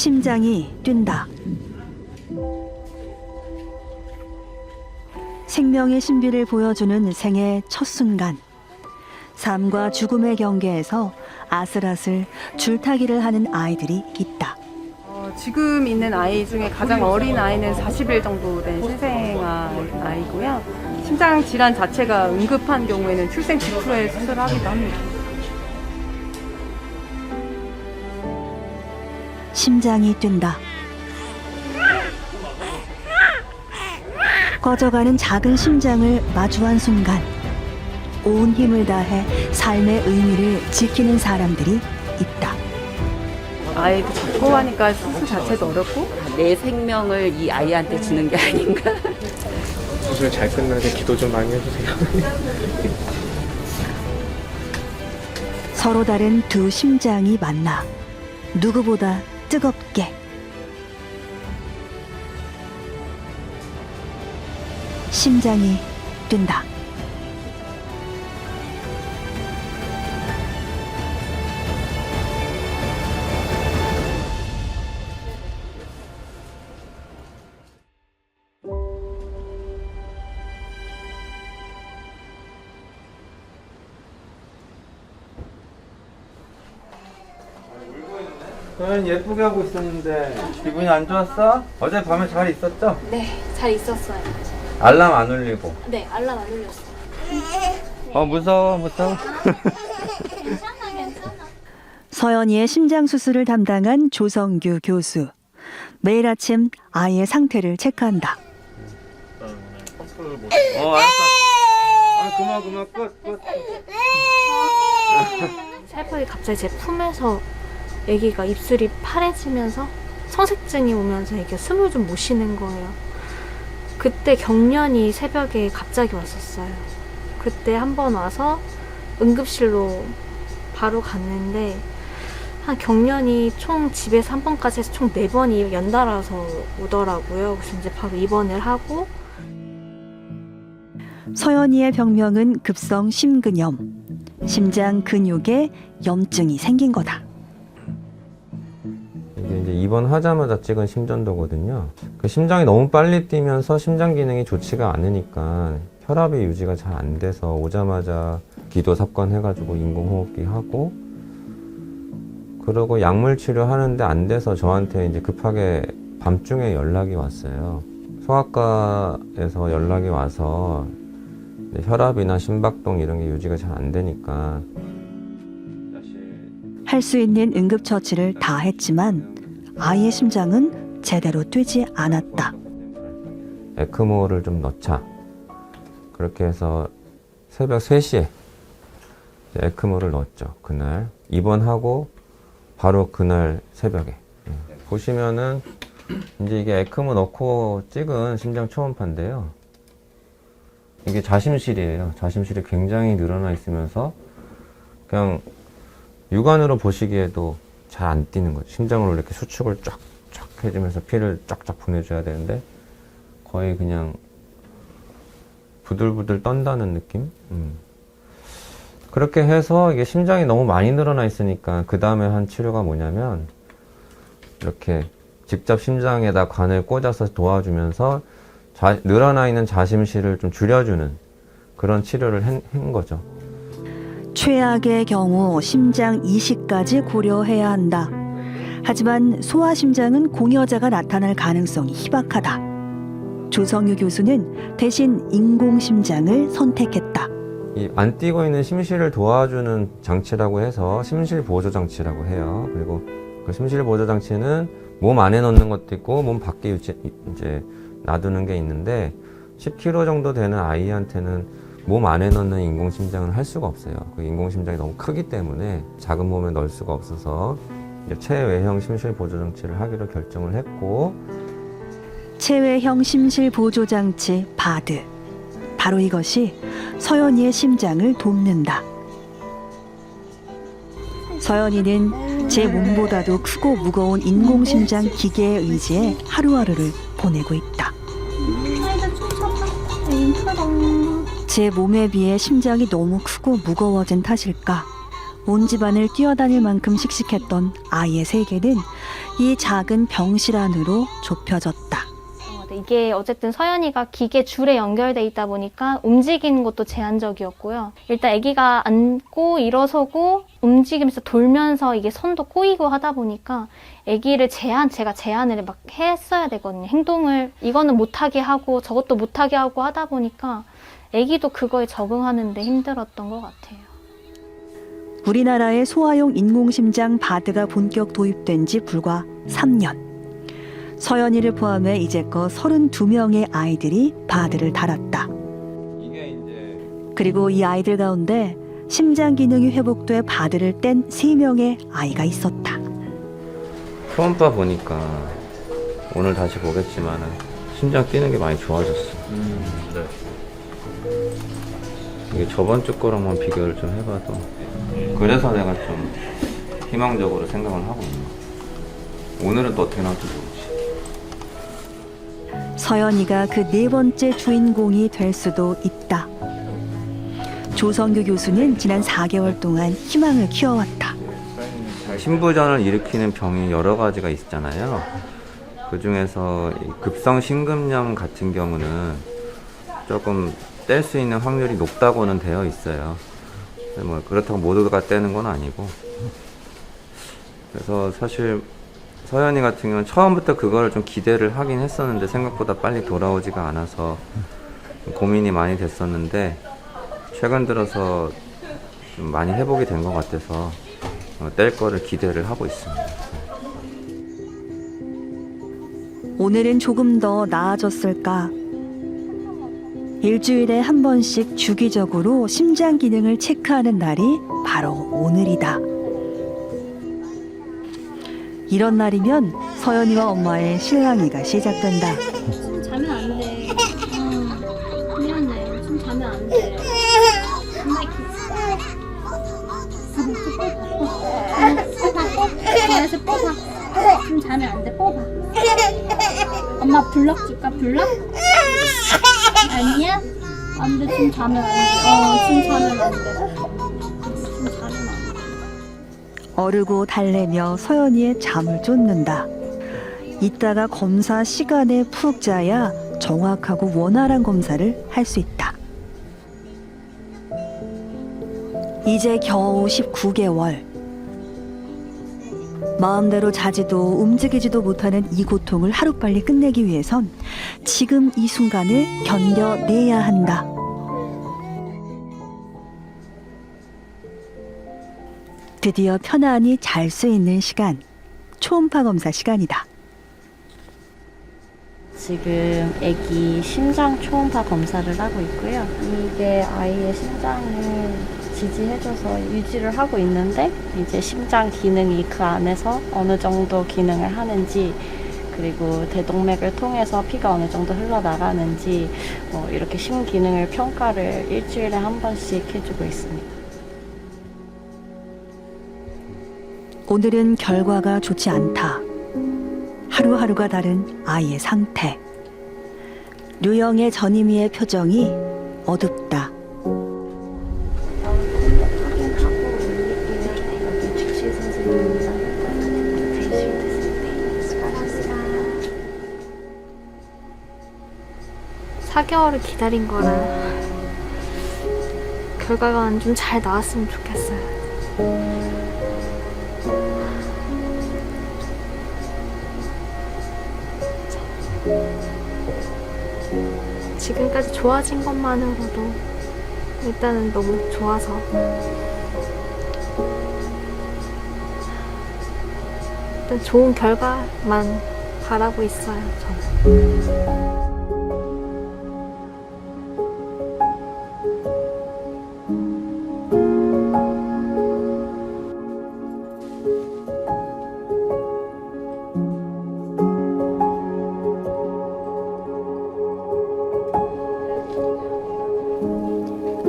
심장이 뛴다. 생명의 신비를 보여주는 생의 첫 순간. 삶과 죽음의 경계에서 아슬아슬 줄타기를 하는 아이들이 있다. 지금 있는 아이 중에 가장 어린 아이는 40일 정도 된 신생아 아이고요. 심장 질환 자체가 응급한 경우에는 출생 직후에 수술하기도 합니다. 심장이 뛴다. 꺼져가는 작은 심장을 마주한 순간 온 힘을 다해 삶의 의미를 지키는 사람들이 있다. 아이도 작고 하니까 수술 자체도 어렵고 내 생명을 이 아이한테 주는 게 아닌가. 수술 잘 끝나게 기도 좀 많이 해주세요. 서로 다른 두 심장이 만나 누구보다 뜨겁게 심장이 뛴다. 저는 예쁘게 하고 있었는데 기분이 안 좋았어? 어제 밤에 잘 있었죠? 네, 잘 있었어요. 알람 안 울리고. 네, 알람 안 울렸어요. 무서워. 괜찮아, 괜찮아. 서연이의 심장 수술을 담당한 조성규 교수. 매일 아침 아이의 상태를 체크한다. 알았어. 그만 끝. 살짝이 갑자기 제 품에서 아기가 입술이 파래지면서 성색증이 오면서 애기가 숨을 좀 못 쉬는 거예요. 그때 경련이 새벽에 갑자기 왔었어요. 그때 한 번 와서 응급실로 바로 갔는데 한 경련이 총 집에서 한 번까지 해서 총 4번이 연달아서 오더라고요. 그래서 이제 바로 입원을 하고. 서연이의 병명은 급성 심근염. 심장 근육에 염증이 생긴 거다. 이게 이제 입원하자마자 찍은 심전도거든요. 그 심장이 너무 빨리 뛰면서 심장 기능이 좋지가 않으니까 혈압이 유지가 잘 안 돼서 오자마자 기도 삽관해가지고 인공호흡기 하고 그러고 약물 치료하는데 안 돼서 저한테 이제 급하게 밤중에 연락이 왔어요. 소아과에서 연락이 와서 혈압이나 심박동 이런 게 유지가 잘 안 되니까 할 수 있는 응급처치를 다 했지만 아이의 심장은 제대로 뛰지 않았다. 에크모를 좀 넣자. 그렇게 해서 새벽 3시에 에크모를 넣었죠. 그날 입원하고 바로 그날 새벽에. 보시면은 이제 이게 에크모 넣고 찍은 심장 초음파인데요. 이게 자심실이에요. 자심실이 굉장히 늘어나 있으면서 그냥 육안으로 보시기에도 잘 안 뛰는 거죠. 심장으로 이렇게 수축을 쫙쫙 해주면서 피를 쫙쫙 보내줘야 되는데 거의 그냥 부들부들 떤다는 느낌? 그렇게 해서 이게 심장이 너무 많이 늘어나 있으니까 그 다음에 한 치료가 뭐냐면 이렇게 직접 심장에다 관을 꽂아서 도와주면서 늘어나 있는 자심실을 좀 줄여주는 그런 치료를 한 거죠. 최악의 경우 심장 이식까지 고려해야 한다. 하지만 소아심장은 공여자가 나타날 가능성이 희박하다. 조성유 교수는 대신 인공심장을 선택했다. 이 안 뛰고 있는 심실을 도와주는 장치라고 해서 심실 보조 장치라고 해요. 그리고 그 심실 보조 장치는 몸 안에 넣는 것도 있고 몸 밖에 이제 놔두는 게 있는데 10kg 정도 되는 아이한테는 몸 안에 넣는 인공심장은 할 수가 없어요. 그 인공심장이 너무 크기 때문에 작은 몸에 넣을 수가 없어서 이제 체외형 심실 보조 장치를 하기로 결정을 했고 체외형 심실 보조 장치 바드. 바로 이것이 서연이의 심장을 돕는다. 서연이는 제 몸보다도 크고 무거운 인공심장 기계에 의지해 하루하루를 보내고 있다. 제 몸에 비해 심장이 너무 크고 무거워진 탓일까? 온 집안을 뛰어다닐 만큼 씩씩했던 아이의 세계는 이 작은 병실 안으로 좁혀졌다. 이게 어쨌든 서연이가 기계 줄에 연결돼 있다 보니까 움직이는 것도 제한적이었고요. 일단 아기가 앉고 일어서고 움직이면서 돌면서 이게 손도 꼬이고 하다 보니까 아기를 제가 제한을 막 했어야 되거든요. 행동을 이거는 못하게 하고 저것도 못하게 하고 하다 보니까 아기도 그거에 적응하는데 힘들었던 것 같아요. 우리나라의 소아용 인공심장 바드가 본격 도입된 지 불과 3년. 서연이를 포함해 이제껏 32명의 아이들이 바드를 달았다. 그리고 이 아이들 가운데 심장 기능이 회복돼 바드를 뗀 3명의 아이가 있었다. 초음파 보니까 오늘 다시 보겠지만 심장 뛰는 게 많이 좋아졌어. 이게 저번 주 거랑만 비교를 좀 해봐도 그래서 내가 좀 희망적으로 생각을 하고 있는 거야. 오늘은 또 어떻게 나올지 모르지. 서연이가 그 4번째 주인공이 될 수도 있다. 조성규 교수는 지난 4개월 동안 희망을 키워왔다. 신부전을 일으키는 병이 여러 가지가 있잖아요. 그 중에서 급성 심근염 같은 경우는 조금 뗄 수 있는 확률이 높다고는 되어 있어요. 뭐 그렇다고 모두가 떼는 건 아니고. 그래서 사실 서연이 같은 경우는 처음부터 그걸 좀 기대를 하긴 했었는데 생각보다 빨리 돌아오지가 않아서 고민이 많이 됐었는데 최근 들어서 좀 많이 회복이 된 것 같아서 뗄 거를 기대를 하고 있습니다. 오늘은 조금 더 나아졌을까? 일주일에 한 번씩 주기적으로 심장 기능을 체크하는 날이 바로 오늘이다. 이런 날이면 서연이와 엄마의 실랑이가 시작된다. 좀 자면 안 돼. 미안해. 좀 자면 안 돼. 그래서 뽑아. 좀 자면 안 돼. 뽑아. 엄마 블럭 줄까? 블럭? 아니야? 안 돼. 좀 자면 안 돼. 좀 자면 안 돼. 좀 자면 안 돼. 어르고 달래며 서연이의 잠을 쫓는다. 이따가 검사 시간에 푹 자야 정확하고 원활한 검사를 할 수 있다. 이제 겨우 19개월. 마음대로 자지도 움직이지도 못하는 이 고통을 하루빨리 끝내기 위해선 지금 이 순간을 견뎌내야 한다. 드디어 편안히 잘 수 있는 시간, 초음파 검사 시간이다. 지금 아기 심장 초음파 검사를 하고 있고요. 이게 아이의 심장을 지지해줘서 유지를 하고 있는데 이제 심장 기능이 그 안에서 어느 정도 기능을 하는지 그리고 대동맥을 통해서 피가 어느 정도 흘러나가는지 이렇게 심기능을 평가를 일주일에 한 번씩 해주고 있습니다. 오늘은 결과가 좋지 않다. 하루하루가 다른 아이의 상태. 류영의 전임이의 표정이 어둡다. 사 4개월을 기다린 거라 결과가 좀 잘 나왔으면 좋겠어요. 지금까지 좋아진 것만으로도 일단은 너무 좋아서 일단 좋은 결과만 바라고 있어요, 저는.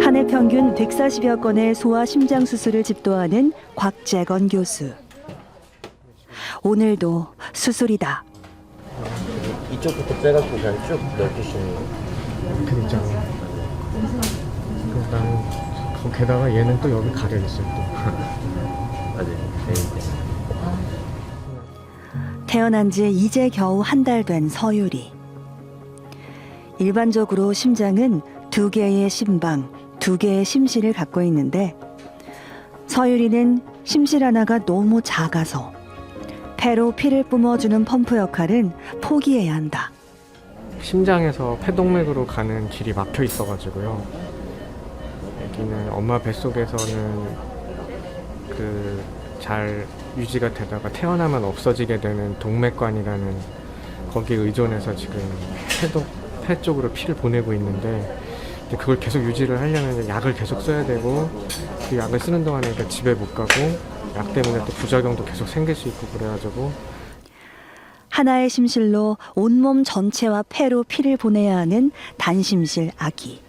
한 해 평균 140여 건의 소아 심장 수술을 집도하는 곽재건 교수. 오늘도 수술이다. 이쪽부터 빼갖고 그냥 쭉 넓히시는 거. 그렇죠. 일단 게다가 얘는 또 여기 가려 있어요. 또. 태어난 지 이제 겨우 한 달 된 서유리. 일반적으로 심장은 2개의 심방, 2개의 심실을 갖고 있는데 서유리는 심실 하나가 너무 작아서 폐로 피를 뿜어주는 펌프 역할은 포기해야 한다. 심장에서 폐동맥으로 가는 길이 막혀 있어가지고요. 아기는 엄마 뱃속에서는 잘 유지가 되다가 태어나면 없어지게 되는 동맥관이라는 거기에 의존해서 지금 폐 쪽으로 피를 보내고 있는데 그걸 계속 유지를 하려면 약을 계속 써야 되고 그 약을 쓰는 동안에 집에 못 가고 약 때문에 또 부작용도 계속 생길 수 있고 그래가지고 하나의 심실로 온몸 전체와 폐로 피를 보내야 하는 단심실 아기.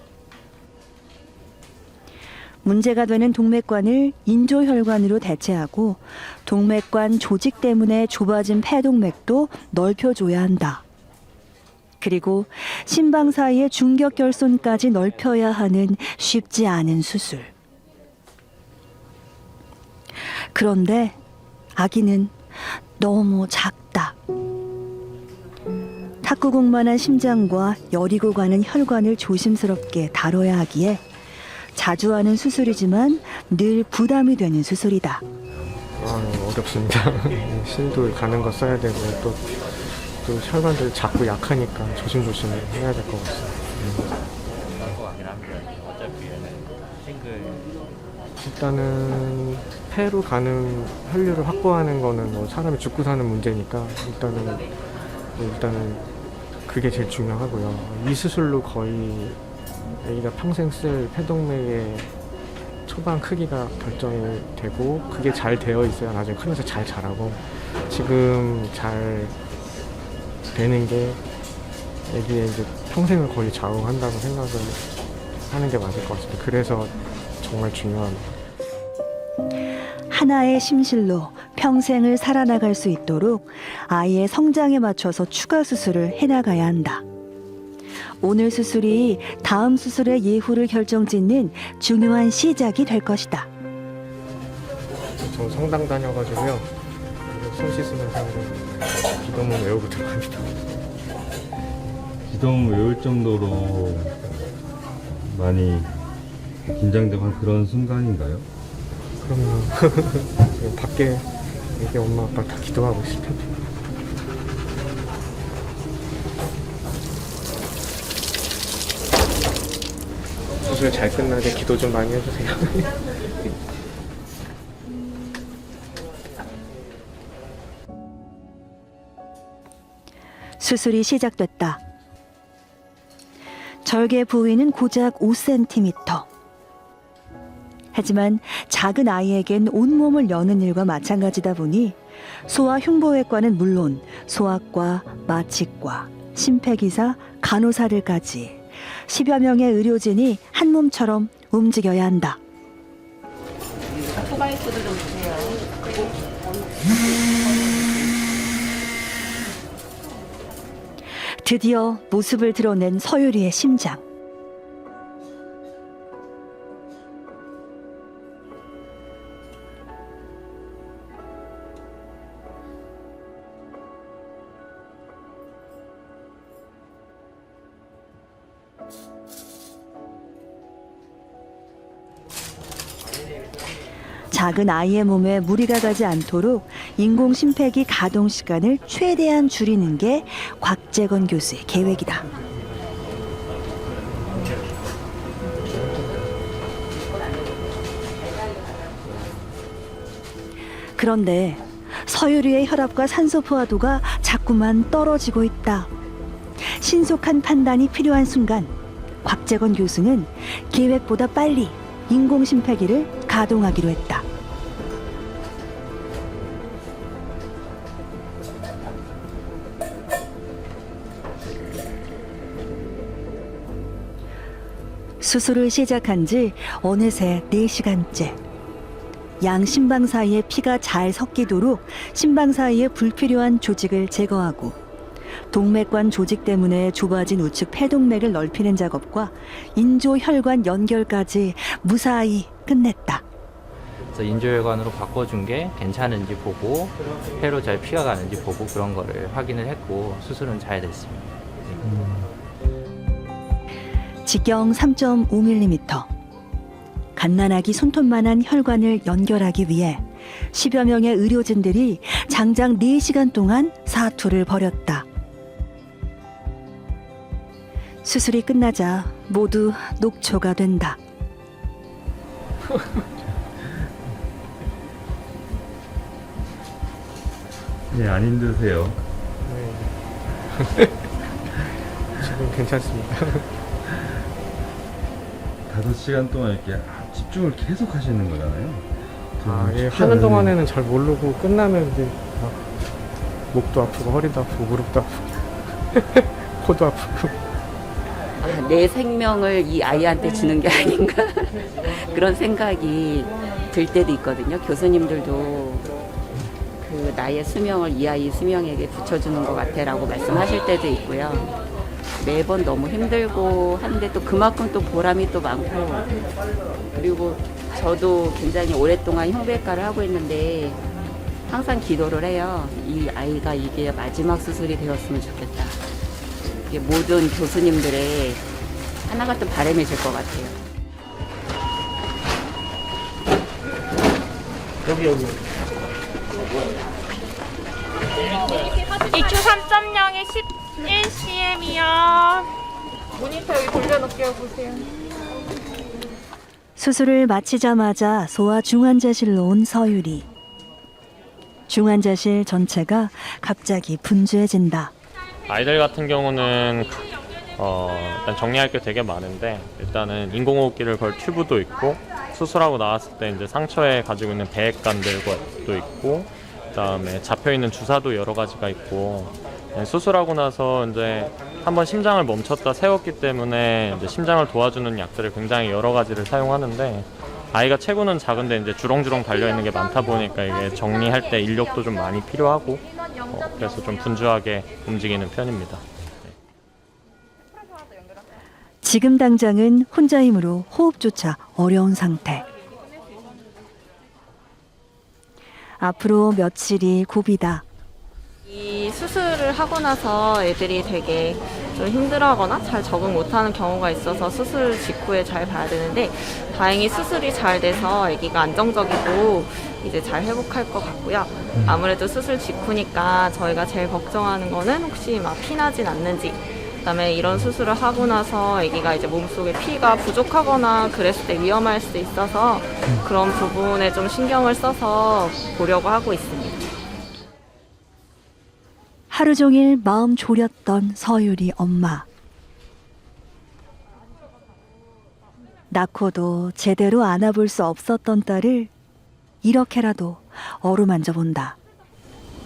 문제가 되는 동맥관을 인조혈관으로 대체하고 동맥관 조직 때문에 좁아진 폐동맥도 넓혀줘야 한다. 그리고 심방 사이의 중격결손까지 넓혀야 하는 쉽지 않은 수술. 그런데 아기는 너무 작다. 탁구공만한 심장과 여리고 가는 혈관을 조심스럽게 다뤄야 하기에 자주 하는 수술이지만 늘 부담이 되는 수술이다. 어렵습니다. 신도 가는 거 써야 되고 또 혈관들 자꾸 약하니까 조심조심 해야 될 것 같습니다. 일단은 폐로 가는 혈류를 확보하는 거는 뭐 사람이 죽고 사는 문제니까 일단은 그게 제일 중요하고요. 이 수술로 거의 아기가 평생 쓸 폐동맥의 초반 크기가 결정이 되고 그게 잘 되어 있어야 나중에 크면서 잘 자라고 지금 잘 되는 게 아기의 이제 평생을 거의 좌우한다고 생각을 하는 게 맞을 것 같습니다. 그래서 정말 중요합니다. 하나의 심실로 평생을 살아나갈 수 있도록 아이의 성장에 맞춰서 추가 수술을 해나가야 한다. 오늘 수술이 다음 수술의 예후를 결정짓는 중요한 시작이 될 것이다. 저 성당 다녀가지고요. 손 씻으면서 기도문 외우고 들어갑니다. 기도문 외울 정도로 많이 긴장되고 한 그런 순간인가요? 그럼요. 지금 밖에 이게 엄마 아빠 다 기도하고 있을 텐데. 수술 잘 끝나게 기도 좀 많이 해주세요. 수술이 시작됐다. 절개 부위는 고작 5cm. 하지만 작은 아이에겐 온몸을 여는 일과 마찬가지다 보니 소아 흉부외과는 물론 소아과, 마취과, 심폐기사, 간호사들까지 10여 명의 의료진이 한 몸처럼 움직여야 한다. 드디어 모습을 드러낸 서유리의 심장. 작은 아이의 몸에 무리가 가지 않도록 인공 심폐기 가동 시간을 최대한 줄이는 게 곽재건 교수의 계획이다. 그런데 서유리의 혈압과 산소 포화도가 자꾸만 떨어지고 있다. 신속한 판단이 필요한 순간 곽재건 교수는 계획보다 빨리 인공 심폐기를 가동하기로 했다. 수술을 시작한 지 어느새 4시간째. 양 심방 사이에 피가 잘 섞이도록 심방 사이에 불필요한 조직을 제거하고 동맥관 조직 때문에 좁아진 우측 폐동맥을 넓히는 작업과 인조 혈관 연결까지 무사히 끝냈다. 그래서 인조혈관으로 바꿔준 게 괜찮은지 보고 폐로 잘 피가 가는지 보고 그런 거를 확인을 했고 수술은 잘 됐습니다. 직경 3.5mm. 갓난아기 손톱만한 혈관을 연결하기 위해 10여 명의 의료진들이 장장 4시간 동안 사투를 벌였다. 수술이 끝나자 모두 녹초가 된다. 네, 안 힘드세요? 네. 지금 괜찮습니다. 5시간 동안 이렇게 집중을 계속 하시는 거잖아요. 예, 하는 동안에는 잘 모르고 끝나면 이제 막 목도 아프고 허리도 아프고 무릎도 아프고 코도 아프고. 내 생명을 이 아이한테 주는 게 아닌가 그런 생각이 들 때도 있거든요. 교수님들도 그 나의 수명을 이 아이 수명에게 붙여주는 것 같아라고 말씀하실 때도 있고요. 매번 너무 힘들고 하는데 또 그만큼 또 보람이 또 많고, 그리고 저도 굉장히 오랫동안 흉부외과를 하고 있는데 항상 기도를 해요. 이 아이가 이게 마지막 수술이 되었으면 좋겠다. 이게 모든 교수님들의 하나 같은 바람이실 것 같아요. 여기. 2초 3.0에 11cm이요. 모니터 여기 돌려놓을게요. 보세요. 수술을 마치자마자 소아 중환자실로 온 서유리. 중환자실 전체가 갑자기 분주해진다. 아이들 같은 경우는 일단 정리할 게 되게 많은데, 일단은 인공호흡기를 걸 튜브도 있고, 수술하고 나왔을 때 이제 상처에 가지고 있는 배액관들도 있고, 그다음에 잡혀 있는 주사도 여러 가지가 있고, 수술하고 나서 이제 한번 심장을 멈췄다 세웠기 때문에 이제 심장을 도와주는 약들을 굉장히 여러 가지를 사용하는데, 아이가 체구는 작은데 이제 주렁주렁 달려 있는 게 많다 보니까 이게 정리할 때 인력도 좀 많이 필요하고, 그래서 좀 분주하게 움직이는 편입니다. 지금 당장은 혼자이므로 호흡조차 어려운 상태. 앞으로 며칠이 고비다. 이 수술을 하고 나서 애들이 되게 좀 힘들어하거나 잘 적응 못하는 경우가 있어서 수술 직후에 잘 봐야 되는데, 다행히 수술이 잘 돼서 아기가 안정적이고 이제 잘 회복할 것 같고요. 아무래도 수술 직후니까 저희가 제일 걱정하는 거는 혹시 막 피나진 않는지, 그다음에 이런 수술을 하고 나서 아기가 이제 몸속에 피가 부족하거나 그랬을 때 위험할 수 있어서 그런 부분에 좀 신경을 써서 보려고 하고 있습니다. 하루 종일 마음 졸였던 서유리 엄마. 낳고도 제대로 안아볼 수 없었던 딸을 이렇게라도 어루만져 본다.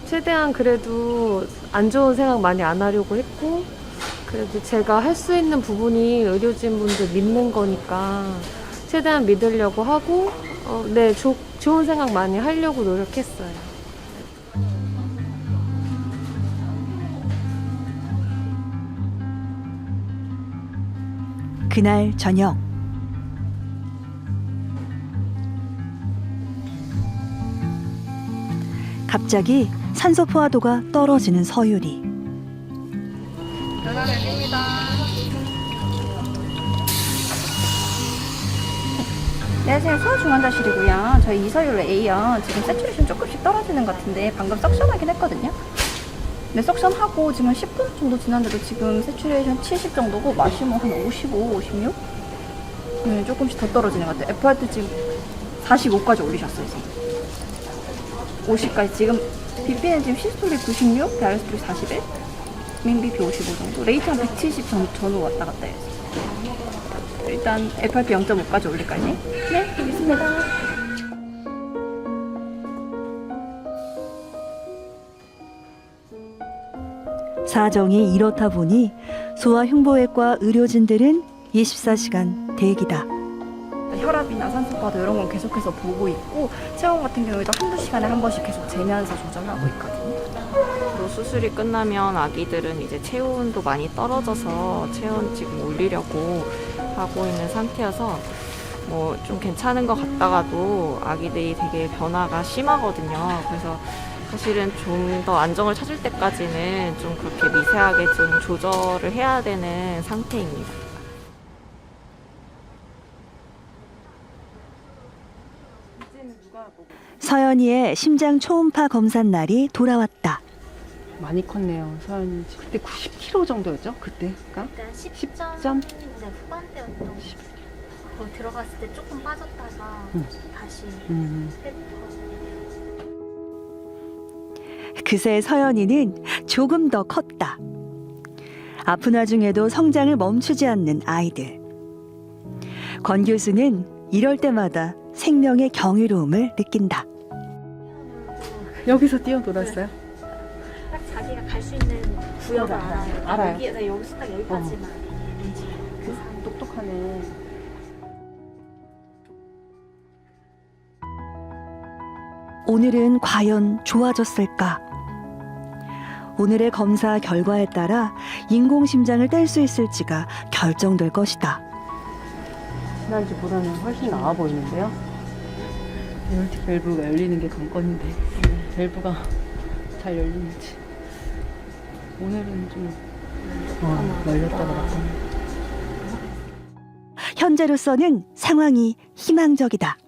최대한 그래도 안 좋은 생각 많이 안 하려고 했고, 그래도 제가 할 수 있는 부분이 의료진분들 믿는 거니까 최대한 믿으려고 하고, 좋은 생각 많이 하려고 노력했어요. 그날 저녁. 갑자기 산소 포화도가 떨어지는 서유리. 전화드립니다. 안녕하세요. 소아중환자실이고요. 저희 이서율 A요. 지금 세츄레이션 조금씩 떨어지는 것 같은데 방금 석션하긴 했거든요. 네, 석션하고 지금 10분 정도 지났는데도 지금 세츄레이션 70 정도고 마시모 한 55, 56? 네, 조금씩 더 떨어지는 것 같아요. FRT 지금 45까지 올리셨어요. 지금 50까지 지금 BP는 지금 시스톨이 96, 다이스톨이 41, 민BP 55 정도, 레이트 한 170 전후 왔다 갔다 해요. 일단 FRP 0.5까지 올릴까요? 네, 알겠습니다. 사정이 이렇다 보니 소아흉부외과 의료진들은 24시간 대기다. 혈압이나 산소파도 이런 건 계속해서 보고 있고, 체온 같은 경우에도 한두 시간에 한 번씩 계속 재면서 조절하고 있거든요. 또 수술이 끝나면 아기들은 이제 체온도 많이 떨어져서 체온 지금 올리려고 하고 있는 상태여서 뭐 좀 괜찮은 것 같다가도 아기들이 되게 변화가 심하거든요. 그래서 사실은 좀 더 안정을 찾을 때까지는 좀 그렇게 미세하게 좀 조절을 해야 되는 상태입니다. 서연이의 심장 초음파 검사 날이 돌아왔다. 많이 컸네요. 서연이 그때 90kg 정도였죠? 그때가? 일단 10점? 10점 후반대였던 거 들어갔을 때 조금 빠졌다가 다시 그새 서연이는 조금 더 컸다. 아픈 와중에도 성장을 멈추지 않는 아이들. 권 교수는 이럴 때마다 생명의 경이로움을 느낀다. 여기서 뛰어놀았어요? 딱 자기가 갈 수 있는 구역을 알아요. 알아요. 여기서 딱 여기까지만 똑똑하네. 오늘은 과연 좋아졌을까? 오늘의 검사 결과에 따라 인공심장을 뗄 수 있을지가 결정될 것이다. 지난주보다는 훨씬 나아 보이는데요. 에어틱 밸브가 열리는 게 관건인데 밸브가 잘 열리는지. 오늘은 좀 열렸다 그랬더니. 현재로서는 상황이 희망적이다.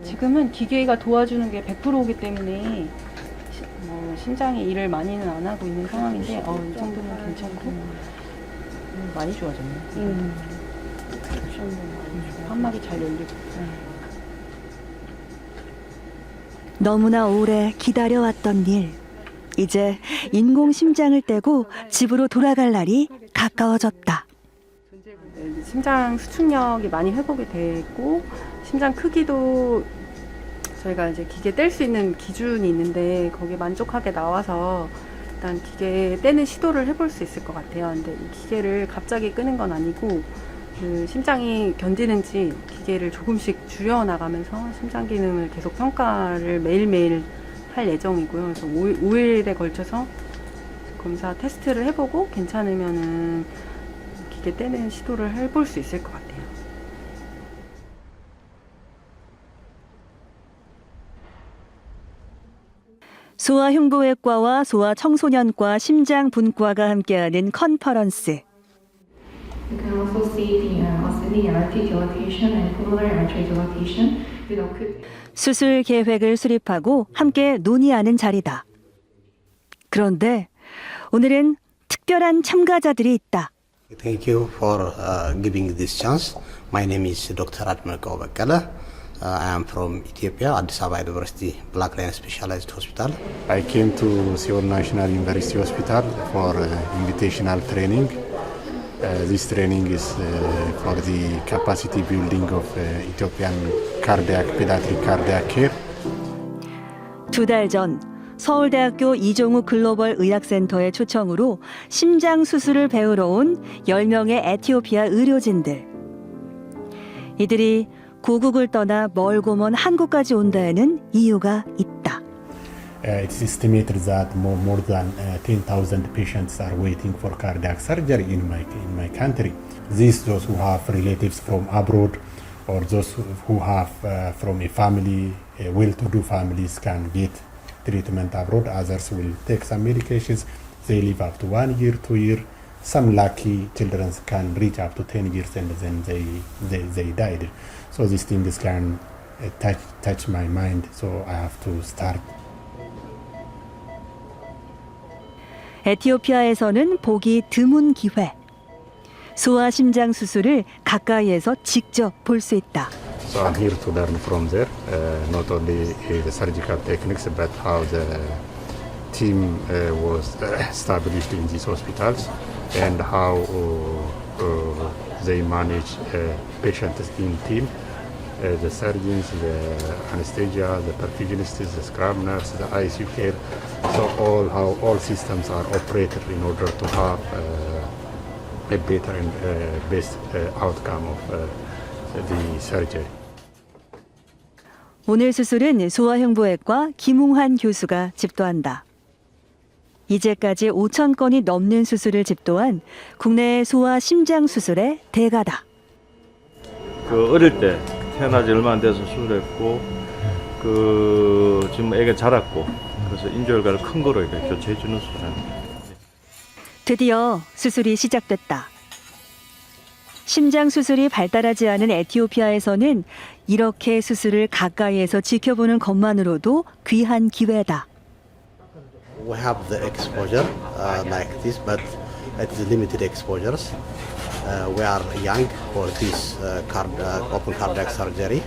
지금은 기계가 도와주는 게 100%이기 때문에 심장이 일을 많이는 안 하고 있는 상황인데 이 정도면 괜찮고 많이 좋아졌네요. 판막이 잘 열리고. 너무나 오래 기다려왔던 일. 이제 인공심장을 떼고 집으로 돌아갈 날이 가까워졌다. 심장 수축력이 많이 회복이 됐고 심장 크기도 저희가 이제 기계 뗄 수 있는 기준이 있는데 거기에 만족하게 나와서 일단 기계 떼는 시도를 해볼 수 있을 것 같아요. 근데 이 기계를 갑자기 끄는 건 아니고 그 심장이 견디는지 기계를 조금씩 줄여나가면서 심장 기능을 계속 평가를 매일매일 할 예정이고요. 그래서 5일에 걸쳐서 검사 테스트를 해보고 괜찮으면은 기계 떼는 시도를 해볼 수 있을 것 같아요. 소아흉부외과와 소아청소년과 심장분과가 함께하는 컨퍼런스. You can also see the artery dilatation and pulmonary artery dilatation. 수술 계획을 수립하고 함께 논의하는 자리다. 그런데 오늘은 특별한 참가자들이 있다. Thank you for giving this chance. My name is Dr. Atmarko Bakala. I am from Ethiopia, Addis Ababa University, Black Lion Specialized Hospital. I came to Seoul National University Hospital for invitational training. This training is for the capacity building of Ethiopian pediatric cardiac care. 2달 전 서울대학교 이종우 글로벌 의학센터의 초청으로 심장 수술을 배우러 온 10명의 에티오피아 의료진들. 이들이 고국을 떠나 멀고 먼 한국까지 온 데에는 이유가 있다. It's estimated that more than 10,000 patients are waiting for cardiac surgery in my country. Those who have relatives from abroad or those who have from a family, well-to-do families can get treatment abroad. Others will take some medications. They live up to 1 year, 2 years. Some lucky children can reach up to 10 years and then they died. So these things can touch my mind. So I have to start. 에티오피아에서는 보기 드문 기회. 소아 심장 수술을 가까이에서 직접 볼 수 있다. So I'm here to learn from there, not only the surgical techniques, but how the team was established in these hospitals and how they manage patients in team. The surgeons, the anesthesia, the perfusionists, the scrub nurse, the ICU care. So how all systems are operated in order to have a better and best outcome of the surgery. 오늘 수술은 소아흉부외과 김웅환 교수가 집도한다. 이제까지 5천 건이 넘는 수술을 집도한 국내 소아 심장 수술의 대가다. 그 어릴 때 태어나지 얼마 안 돼서 수술했고 지금 애가 자랐고 그래서 인조혈관을 큰 거로 이렇게 교체해 주는 수술입니다. 드디어 수술이 시작됐다. 심장 수술이 발달하지 않은 에티오피아에서는 이렇게 수술을 가까이에서 지켜보는 것만으로도 귀한 기회다. We have the exposure like this, but it is limited exposures. We are young for this open cardiac surgery.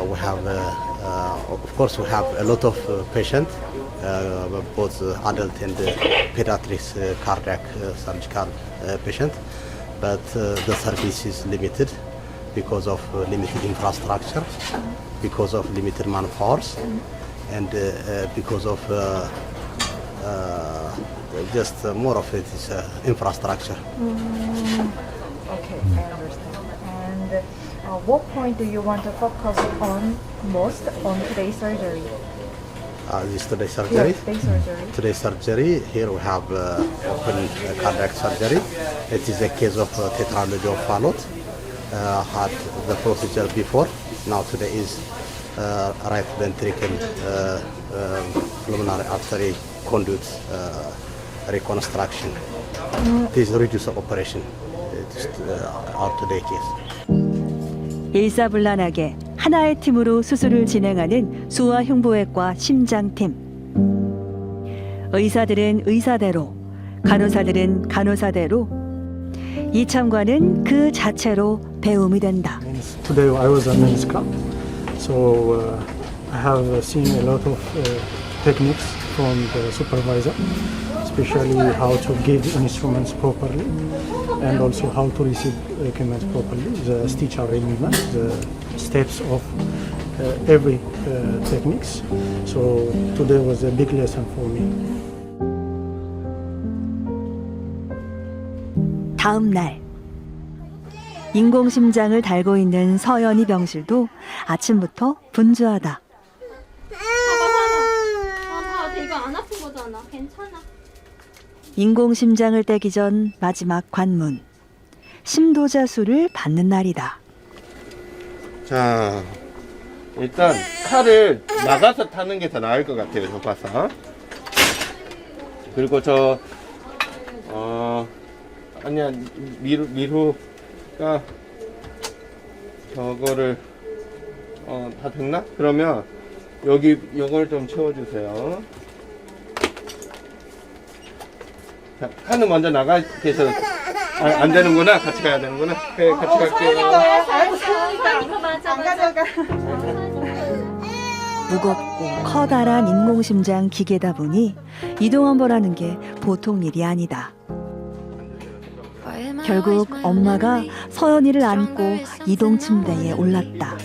We have, of course, we have a lot of patients, both adult and pediatric cardiac surgical patients. But the service is limited because of limited infrastructure, because of limited manpowers, and because of just more of it is infrastructure. Okay, I understand. And what point do you want to focus on most on today's surgery? This today's surgery. Yes, today's surgery. Today's surgery. Here we have open cardiac surgery. It is a case of tetralogy of Fallot. Had the procedure before. Now today is right ventricle pulmonary artery conduit reconstruction. This is reduced operation. It is our today case. 일사불란하게 하나의 팀으로 수술을 진행하는 소아 흉부외과 심장팀. 의사들은 의사대로, 간호사들은 간호사대로, 이 참관은 그 자체로 배움이 된다. Today I was a men's camp, so I have seen a lot of techniques from the supervisor, especially how to give instruments properly and also how to receive equipment properly, the stitch arrangement, the steps of every techniques. So today was a big lesson for me. 다음 날 인공심장을 달고 있는 서연이 병실도 아침부터 분주하다. 이거 안 아픈 거잖아. 괜찮아. 인공심장을 떼기 전 마지막 관문. 심도자 수를 받는 날이다. 자, 일단 칼을 나가서 타는 게 더 나을 것 같아요, 저 봐서. 그리고 아니야, 미루가 저거를, 다 됐나? 그러면 여기 요걸 좀 채워주세요. 자, 칸은 먼저 나가 계셔. 안 되는구나. 같이 가야 되는구나. 그래, 같이 갈게요. 무겁고 커다란 인공심장 기계다 보니 이동 한번하는 게 보통 일이 아니다. 결국 엄마가 서연이를 안고 이동 침대에 올랐다.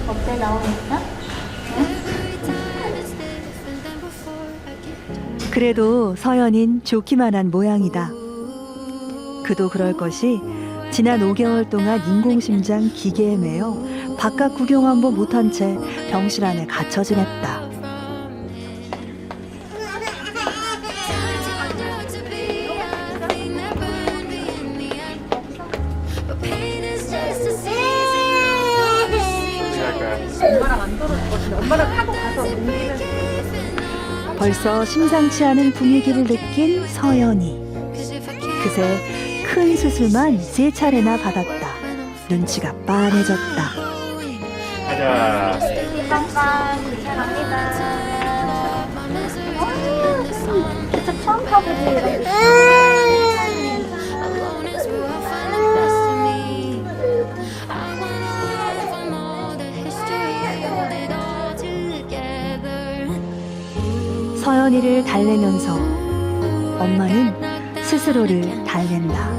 어때 나오겠어? 그래도 서연인 좋기만 한 모양이다. 그도 그럴 것이 지난 5개월 동안 인공심장 기계에 매여 바깥 구경 한번 못한 채 병실 안에 갇혀 지냈다. 엄마랑 안 떨어지거든요. 엄마랑 타고 가서 옮기면 벌써 심상치 않은 분위기를 느낀 서연이. 그새 큰 수술만 3차례나 받았다. 눈치가 빤해졌다. 가자. 깜깜 감사합니다. 기차 처음 타보지 이런 서연이를 달래면서 엄마는 스스로를 달랜다.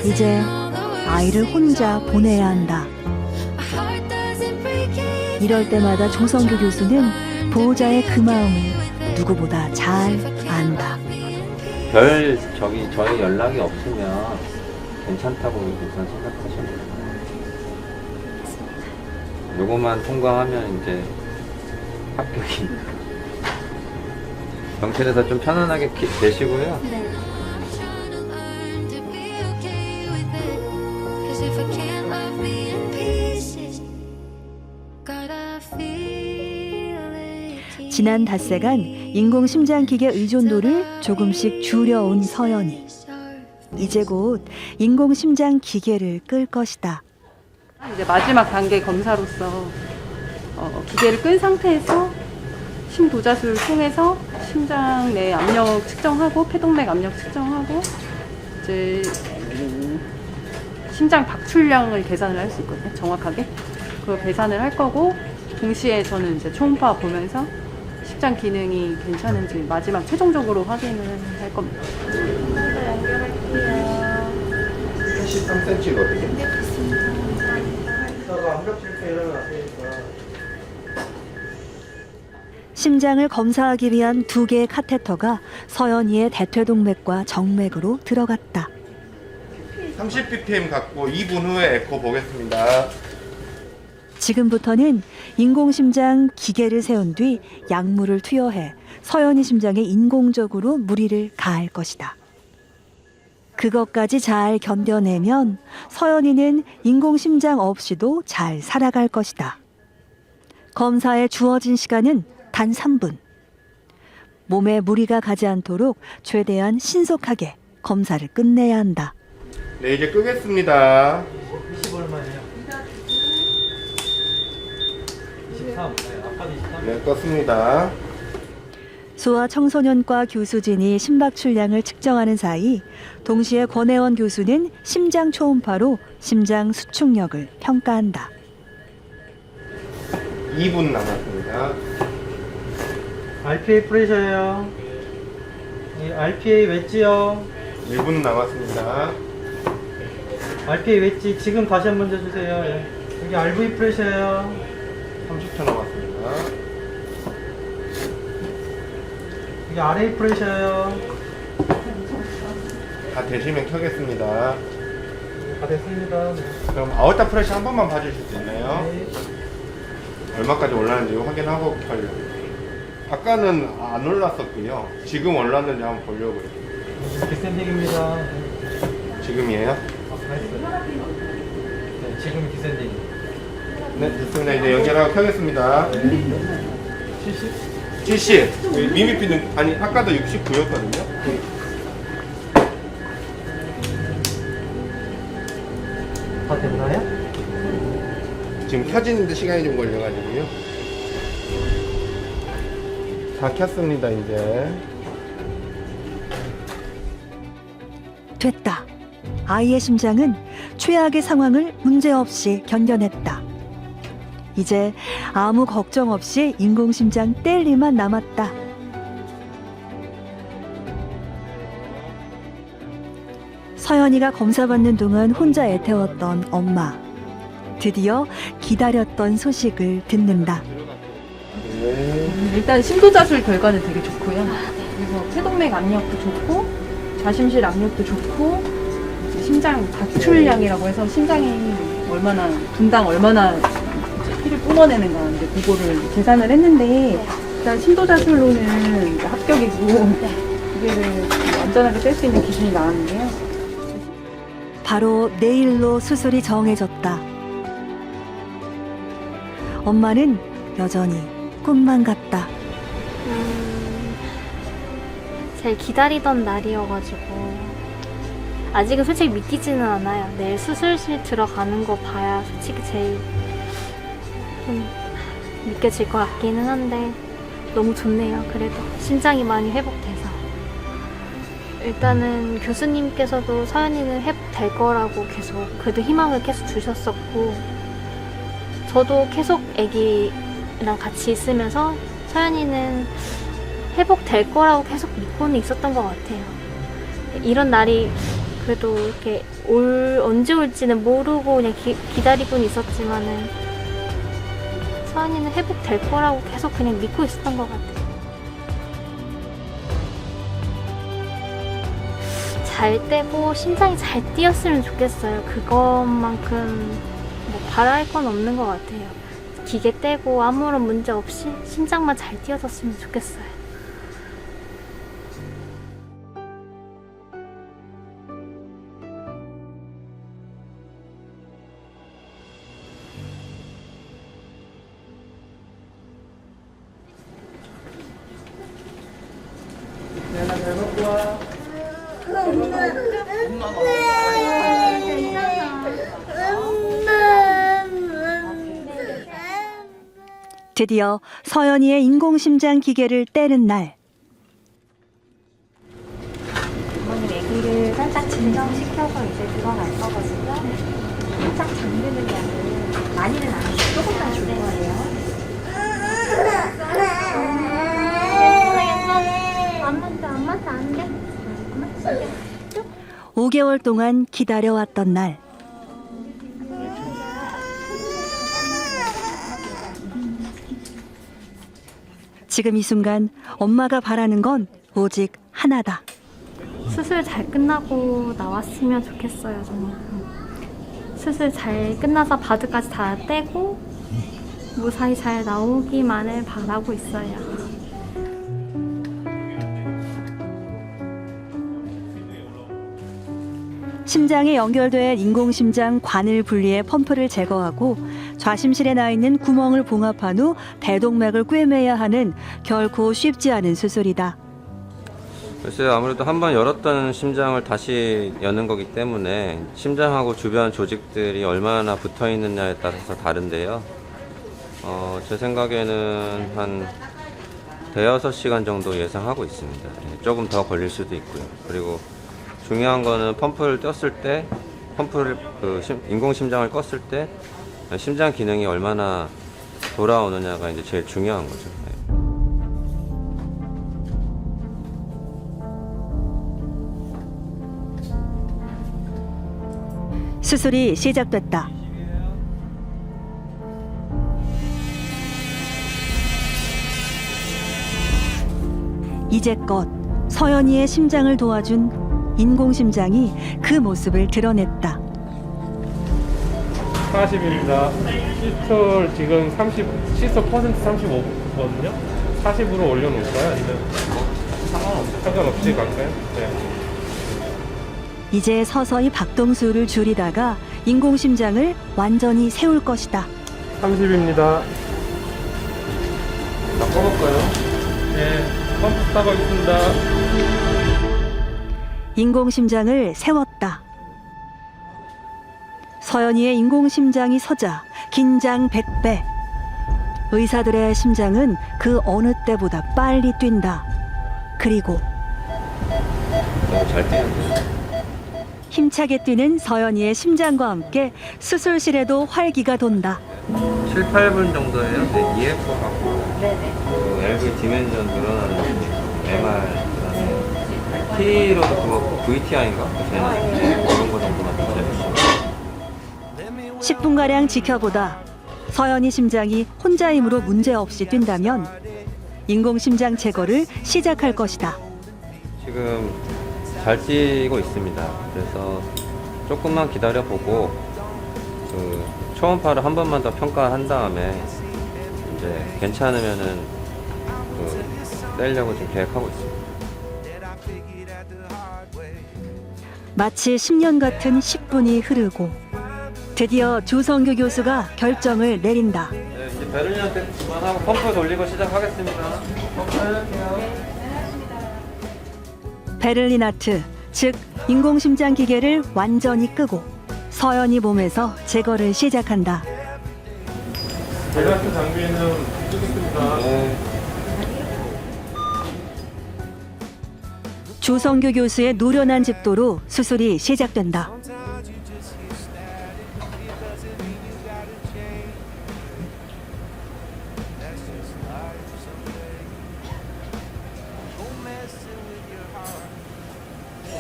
이제 아이를 혼자 보내야 한다. 이럴 때마다 조성규 교수는 보호자의 그 마음을 누구보다 잘 안다. 저희 연락이 없으면 괜찮다고 우선 생각하시면 돼요. 요거만 통과하면 이제 합격입니다. 경찰에서 좀 편안하게 계시고요. 네. 지난 닷새간 인공심장기계 의존도를 조금씩 줄여온 서연이. 이제 곧 인공심장기계를 끌 것이다. 이제 마지막 단계 검사로서 기계를 끈 상태에서 심도자술을 통해서 심장 내 압력 측정하고 폐동맥 압력 측정하고 이제 심장 박출량을 계산을 할 수 있거든요. 정확하게. 그걸 계산을 할 거고 동시에 저는 이제 초음파 보면서 심장 기능이 괜찮은지 마지막 최종적으로 확인을 할 겁니다. 83cm거든요. 네, 심장을 검사하기 위한 2개의 카테터가 서연이의 대퇴동맥과 정맥으로 들어갔다. 30ppm 갖고 2분 후에 에코 보겠습니다. 지금부터는 인공심장 기계를 세운 뒤 약물을 투여해 서연이 심장에 인공적으로 무리를 가할 것이다. 그것까지 잘 견뎌내면 서연이는 인공심장 없이도 잘 살아갈 것이다. 검사에 주어진 시간은 단 3분. 몸에 무리가 가지 않도록 최대한 신속하게 검사를 끝내야 한다. 네, 이제 끄겠습니다. 20 얼마예요? 23. 네, 껐습니다. 소아청소년과 교수진이 심박출량을 측정하는 사이 동시에 권혜원 교수는 심장 초음파로 심장 수축력을 평가한다. 2분 남았습니다. RPA 프레셔예요. RPA 웨지요. 1분 남았습니다. RPA 웨지 지금 다시 한번 줘주세요. 예. 여기 RV 프레셔예요. 30초 남았습니다. 여기 RA 프레셔예요. 다 되시면 켜겠습니다. 다 됐습니다. 네. 그럼 아orta 프레셔 한 번만 봐주실 수 있나요? 네. 얼마까지 올랐는지 확인하고 켜려고. 아까는 안 올랐었고요. 지금 올랐는지 한번 보려고요. 디센딩입니다. 지금이에요? 네, 지금 디센딩. 네, 됐습니다. 이제 연결하고 켜겠습니다. 70? 70. 미미피는 아니 아까도 69였거든요. 다 됐나요? 지금 켜지는데 시간이 좀 걸려가지고요. 다 켰습니다, 이제. 됐다. 아이의 심장은 최악의 상황을 문제없이 견뎌냈다. 이제 아무 걱정 없이 인공심장 뗄 일만 남았다. 서연이가 검사받는 동안 혼자 애태웠던 엄마. 드디어 기다렸던 소식을 듣는다. 일단 심도자술 결과는 되게 좋고요. 그래서 폐동맥 압력도 좋고 좌심실 압력도 좋고 심장 박출량이라고 해서 심장이 얼마나 분당 얼마나 이제 피를 뿜어내는가 이제 그거를 계산을 했는데 일단 심도자술로는 이제 합격이고 기계를 안전하게 뗄 수 있는 기준이 나왔는데요. 바로 내일로 수술이 정해졌다. 엄마는 여전히 꿈만 같다. 제일 기다리던 날이어가지고 아직은 솔직히 믿기지는 않아요. 내일 수술실 들어가는 거 봐야 솔직히 제일 좀 믿겨질 것 같기는 한데 너무 좋네요. 그래도 심장이 많이 회복돼서 일단은 교수님께서도 서연이는 회복될 거라고 계속 그래도 희망을 계속 주셨었고 저도 계속 애기랑 같이 있으면서 서연이는 회복될 거라고 계속 믿고는 있었던 것 같아요. 이런 날이 그래도 이렇게 언제 올지는 모르고 그냥 기다리고는 있었지만은 서연이는 회복될 거라고 계속 그냥 믿고 있었던 것 같아요. 잘 떼고 심장이 잘 뛰었으면 좋겠어요. 그것만큼 뭐 바랄 건 없는 것 같아요. 기계 떼고 아무런 문제 없이 심장만 잘 뛰어졌으면 좋겠어요. 드디어 서연이의 인공심장 기계를 떼는 날. 부모님 아기를 살짝 진정시켜서 이제 들어갈 거거든요. 살짝 잠드는 약을 많이는 아니고 조금만 줄 거예요. 안 맞다 안 돼. 5개월 동안 기다려왔던 날. 지금 이 순간 엄마가 바라는 건 오직 하나다. 수술 잘 끝나고 나왔으면 좋겠어요, 정말. 수술 잘 끝나서 바드까지 다 떼고 무사히 잘 나오기만을 바라고 있어요. 심장에 연결된 인공심장 관을 분리해 펌프를 제거하고 좌심실에 나 있는 구멍을 봉합한 후 대동맥을 꿰매야 하는 결코 쉽지 않은 수술이다. 글쎄요, 아무래도 한번 열었던 심장을 다시 여는 거기 때문에 심장하고 주변 조직들이 얼마나 붙어 있느냐에 따라서 다른데요. 제 생각에는 한 대여섯 시간 정도 예상하고 있습니다. 조금 더 걸릴 수도 있고요. 그리고 중요한 거는 펌프를 떴을 때, 인공심장을 껐을 때 심장 기능이 얼마나 돌아오느냐가 이제 제일 중요한 거죠. 수술이 시작됐다. 이제껏 서연이의 심장을 도와준 인공심장이 그 모습을 드러냈다. 40입니다. 시술 지금 시술 퍼센트 35거든요. 40으로 올려놓을까요? 아니면 상관없이 갈까요? 네. 이제 서서히 박동수를 줄이다가 인공심장을 완전히 세울 것이다. 30입니다. 바꿔볼까요? 네, 펌프 스탑하겠습니다. 인공심장을 세웠다. 서연이의 인공심장이 서자 긴장 100배. 의사들의 심장은 그 어느 때보다 빨리 뛴다. 그리고 너무 잘 뛰는데. 힘차게 뛰는 서연이의 심장과 함께 수술실에도 활기가 돈다. 7, 8분 정도예요. 네, EF하고 그 LV 디멘전 늘어나는 MR 그다음에 T로도 그거 VTI인가? 그런 거 정도만 되죠. 10분가량 지켜보다 서연이 심장이 혼자 힘으로 문제없이 뛴다면 인공심장 제거를 시작할 것이다. 지금 잘 뛰고 있습니다. 그래서 조금만 기다려보고 그 초음파를 한 번만 더 평가한 다음에 이제 괜찮으면은 그 떼려고 지금 계획하고 있습니다. 마치 10년 같은 10분이 흐르고 드디어 조성규 교수가 결정을 내린다. 네, 이제 베를린한테 그만하고 펌프 돌리고 시작하겠습니다. 베를린아트, 즉 인공심장 기계를 완전히 끄고 서연이 몸에서 제거를 시작한다. 베를린아트 장비는 끄겠습니다. 조성규 교수의 노련한 집도로 수술이 시작된다.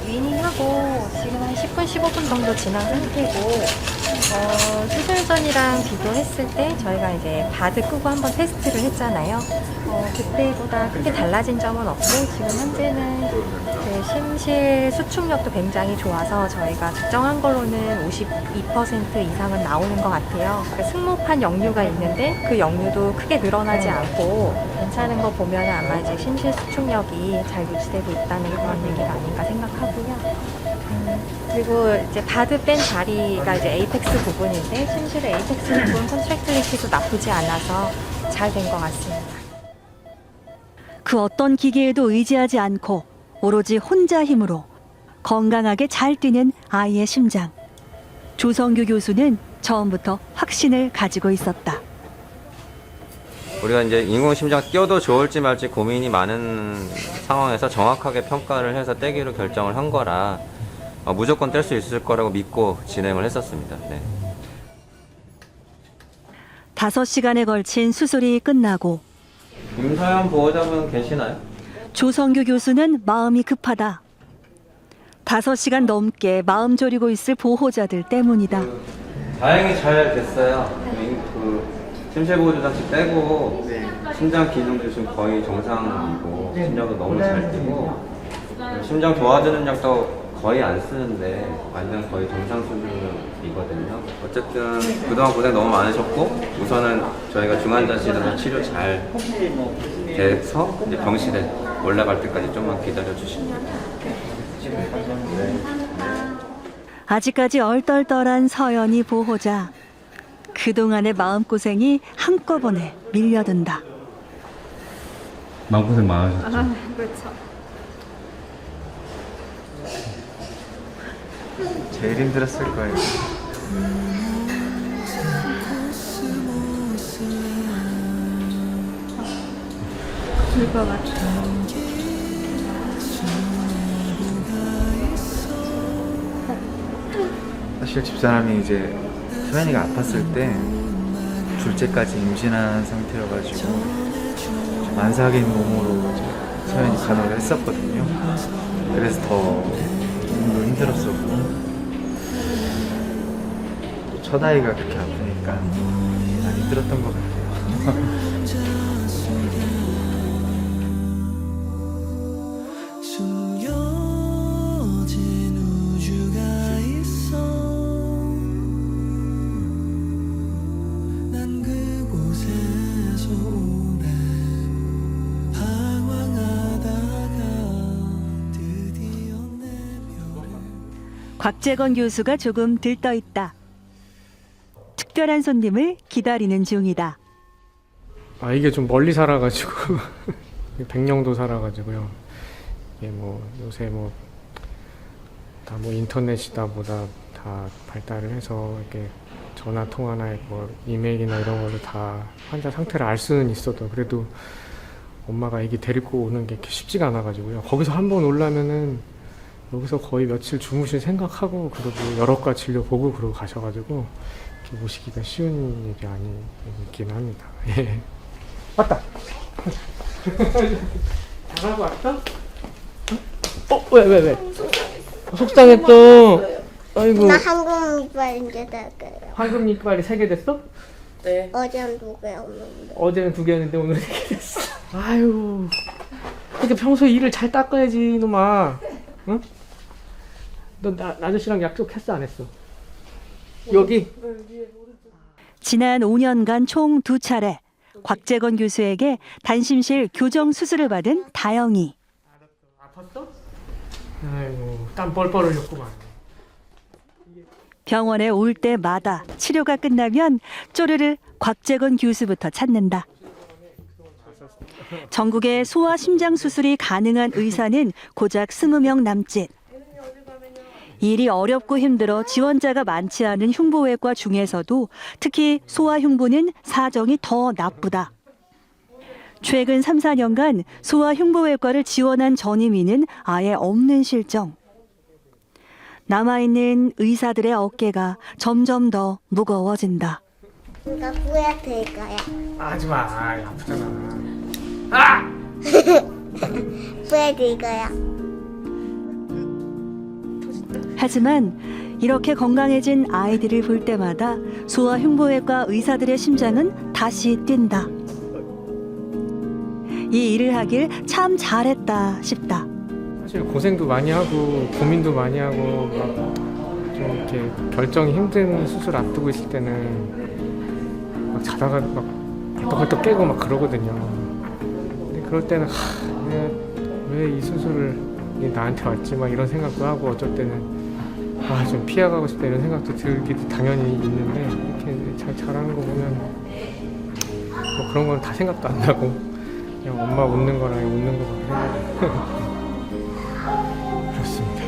위닝하고 지금 한 10분, 15분 정도 지난 상태고, 수술 전이랑 비교했을 때 저희가 이제 바드 끄고 한번 테스트를 했잖아요. 그때보다 크게 달라진 점은 없고, 지금 현재는 그 심실 수축력도 굉장히 좋아서 저희가 측정한 걸로는 52% 이상은 나오는 것 같아요. 그 승모판 역류가 있는데 그 역류도 크게 늘어나지 않고 괜찮은 거 보면 아마 이제 심실 수축력이 잘 유지되고 있다는 그런 얘기가 아닌가 생각하고요. 그리고 이제 바드 뺀 자리가 이제 에이펙스 부분인데 심실의 에이펙스 부분 컨트랙트리티도 나쁘지 않아서 잘 된 것 같습니다. 그 어떤 기계에도 의지하지 않고 오로지 혼자 힘으로 건강하게 잘 뛰는 아이의 심장. 조성규 교수는 처음부터 확신을 가지고 있었다. 우리가 이제 인공심장 띄워도 좋을지 말지 고민이 많은 상황에서 정확하게 평가를 해서 떼기로 결정을 한 거라 무조건 뗄 수 있을 거라고 믿고 진행을 했었습니다. 네. 5시간에 걸친 수술이 끝나고 임서연 보호자분 계시나요? 조성규 교수는 마음이 급하다. 5시간 넘게 마음 졸이고 있을 보호자들 때문이다. 다행히 잘 됐어요. 그 심실보호조 장치 빼고 심장 기능도 지금 거의 정상이고 심장도 너무 잘 뛰고 심장 도와주는 약도 거의 안 쓰는데 완전 거의 정상 수준이거든요. 어쨌든 그동안 고생 너무 많으셨고 우선은 저희가 중환자실에서 치료 잘 돼서 이제 병실에 올라갈 때까지 좀만 기다려 주시면 아직까지 얼떨떨한 서연이 보호자. 그동안의 마음고생이 한꺼번에 밀려든다. 마음고생 많으셨죠? 그렇죠. 제일 힘들었을 거예요. 줄 것 같아. 사실 집사람이 이제 소연이가 아팠을 때 둘째까지 임신한 상태여가지고 만삭인 몸으로 이제 소연이 간호를 했었거든요. 그래서 더 힘들었었고 또 첫 아이가 그렇게 아프니까 많이 힘들었던 것 같아요. 곽재건 교수가 조금 들떠있다. 특별한 손님을 기다리는 중이다. 이게 좀 멀리 살아가지고 백령도 살아가지고요. 이게 뭐 요새 뭐 다 뭐 인터넷이다 보다 다 발달을 해서 이렇게 전화 통화나 뭐 이메일이나 이런 걸로 다 환자 상태를 알 수는 있어도 그래도 엄마가 애기 데리고 오는 게 쉽지가 않아가지고요. 거기서 한번 오려면은 여기서 거의 며칠 주무실 생각하고 그리고 여러 과 진료 보고 그러고 가셔가지고 이렇게 오시기가 쉬운 일이 아니긴 합니다. 예. 왔다. 잘하고 왔어? 왜? 속상했어. 아이고. 나 한국 이빨 이제 될게요. 황금 이빨이 3개 됐어? 네. 어제는 2개였는데. 어제는 2개였는데 오늘은 3개 됐어. 아유. 그러니까 평소에 이를 잘 닦아야지, 이놈아. 응? 너 아저씨랑 약속했어, 안 했어? 여기? 지난 5년간 총 2차례 곽재건 교수에게 단심실 교정 수술을 받은 다영이. 아팠어? 아이고, 땀 뻘뻘 흘렸구만. 병원에 올 때마다 치료가 끝나면 쪼르르 곽재건 교수부터 찾는다. 전국에 소아 심장 수술이 가능한 의사는 고작 20명 남짓. 일이 어렵고 힘들어 지원자가 많지 않은 흉부외과 중에서도 특히 소아 흉부는 사정이 더 나쁘다. 최근 3, 4년간 소아 흉부외과를 지원한 전임의는 아예 없는 실정. 남아있는 의사들의 어깨가 점점 더 무거워진다. 이거 뿌야 될 거야. 하지마, 아프잖아. 뿌야 될 거야. 하지만 이렇게 건강해진 아이들을 볼 때마다 소아흉부외과 의사들의 심장은 다시 뛴다. 이 일을 하길 참 잘했다 싶다. 사실 고생도 많이 하고 고민도 많이 하고 막 좀 이렇게 결정이 힘든 수술 앞두고 있을 때는 막 자다가 막 벌떡벌떡 깨고 막 그러거든요. 근데 그럴 때는 왜 이 수술을 나한테 왔지 막 이런 생각도 하고 어쩔 때는 좀 피해가고 싶다 이런 생각도 들기도 당연히 있는데 이렇게 잘 자라는 거 보면 뭐 그런 건 다 생각도 안 나고 그냥 엄마 웃는 거랑 웃는 거밖에 생각이 그렇습니다.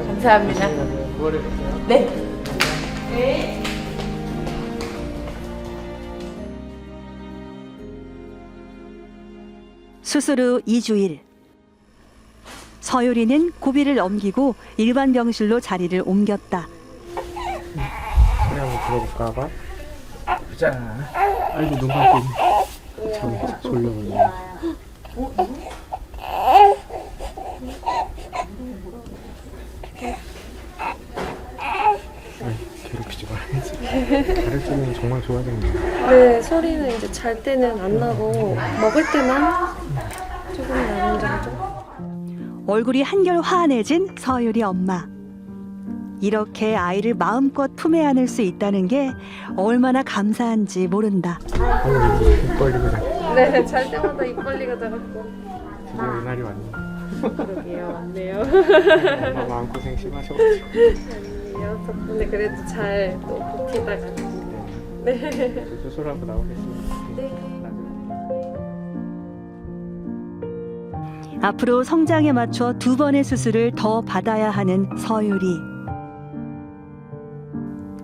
감사합니다. 네. 수술 후 2주일. 서유리는 고비를 넘기고 일반 병실로 자리를 옮겼다. 소리 한번 들어볼까 봐. 보자. 아이고 눈 감고 있네. 잠이 졸려버리네. 괴롭히지 말아야지. 가르치면 정말 좋아지는 거야. 네, 소리는 이제 잘 때는 안 나고 먹을 때만 조금 나는 정도? 얼굴이 한결 환해진 서유리 엄마. 이렇게 아이를 마음껏 품에 안을 수 있다는 게 얼마나 감사한지 모른다. 입 벌리고 자. 네, 잘 때마다 입 벌리고 자갖고. 드디어 이날이 왔네. 그러게요, 왔네요. 엄마 마음고생 심하셔가지고. 아니요, 덕분에 그래도 잘 또 버티다가. 네. 수술하고 나오겠습니다. 네. 앞으로 성장에 맞춰 2번의 수술을 더 받아야 하는 서유리.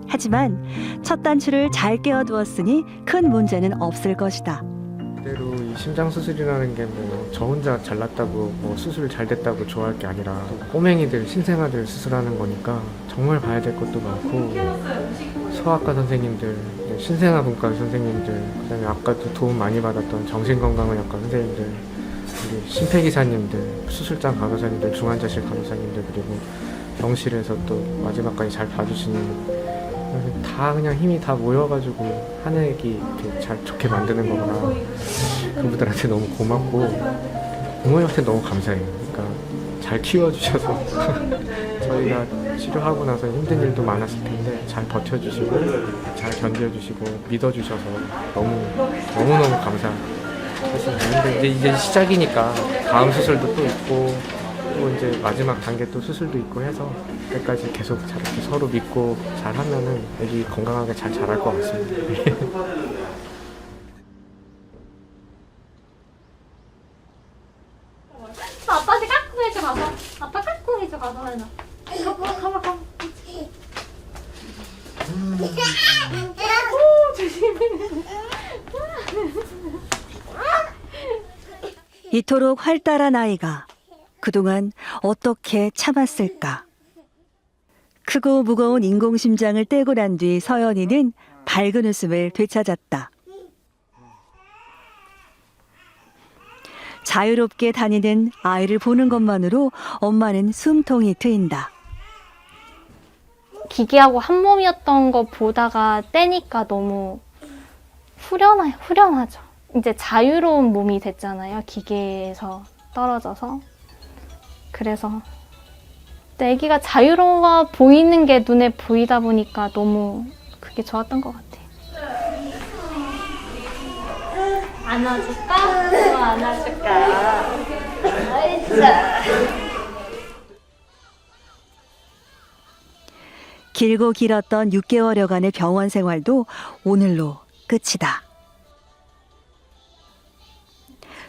하지만 첫 단추를 잘 끼워두었으니 큰 문제는 없을 것이다. 그대로 이 심장 수술이라는 게 뭐 저 혼자 잘났다고 뭐 수술 잘 됐다고 좋아할 게 아니라 꼬맹이들 신생아들 수술하는 거니까 정말 봐야 될 것도 많고 소아과 선생님들, 신생아 분과 선생님들, 그다음에 아까도 도움 많이 받았던 정신건강의학과 선생님들, 우리 심폐기사님들, 수술장 간호사님들, 중환자실 간호사님들, 그리고 병실에서 또 마지막까지 잘 봐주시는 다 그냥 힘이 다 모여가지고 한 애기 이렇게 잘 좋게 만드는 거구나. 그분들한테 너무 고맙고 부모님한테 너무 감사해요. 그러니까 잘 키워주셔서 저희가 치료하고 나서 힘든 일도 많았을 텐데 잘 버텨주시고 잘 견뎌주시고 믿어주셔서 너무너무 감사했습니다. 근데 이제 시작이니까 다음 수술도 또 있고 또 이제 마지막 단계 또 수술도 있고 해서 그때까지 계속 저렇게 서로 믿고 잘하면은 애기 건강하게 잘 자랄 것 같습니다. 아빠한테 깎고 해줘 가서. 아빠 깎고 해줘 가서 해놔. 가봐. 오, 조심해. 이토록 활달한 아이가 그동안 어떻게 참았을까? 크고 무거운 인공심장을 떼고 난 뒤 서연이는 밝은 웃음을 되찾았다. 자유롭게 다니는 아이를 보는 것만으로 엄마는 숨통이 트인다. 기계하고 한 몸이었던 거 보다가 떼니까 너무 후련하죠. 이제 자유로운 몸이 됐잖아요. 기계에서 떨어져서. 그래서 애기가 자유로워 보이는 게 눈에 보이다 보니까 너무 그게 좋았던 것 같아요. 안아줄까? 안아줄까? 길고 길었던 6개월여간의 병원 생활도 오늘로 끝이다.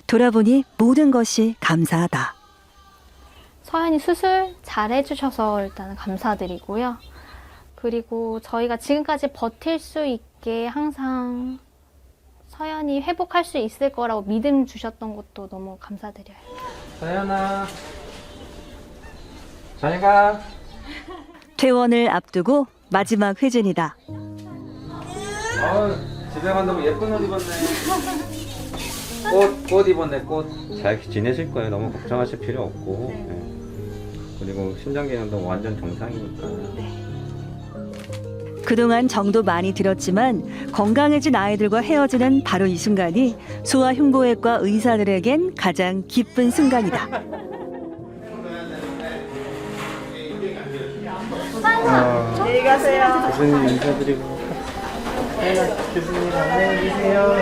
돌아보니 모든 것이 감사하다. 서연이 수술 잘 해주셔서 일단 감사드리고요. 그리고 저희가 지금까지 버틸 수 있게 항상 서연이 회복할 수 있을 거라고 믿음 주셨던 것도 너무 감사드려요. 서연아, 잘 가. 퇴원을 앞두고 마지막 회진이다. 집에 간다고 예쁜 옷 입었네. 꽃 입었네, 꽃. 잘 지내실 거예요. 너무 걱정하실 필요 없고. 네. 그리고 심장 기능도 완전 정상이니까. 그동안 정도 많이 들었지만 건강해진 아이들과 헤어지는 바로 이 순간이 소아흉부외과 의사들에겐 가장 기쁜 순간이다. 안녕히 가세요. 교수님 인사드리고. 교수님 안녕히 계세요.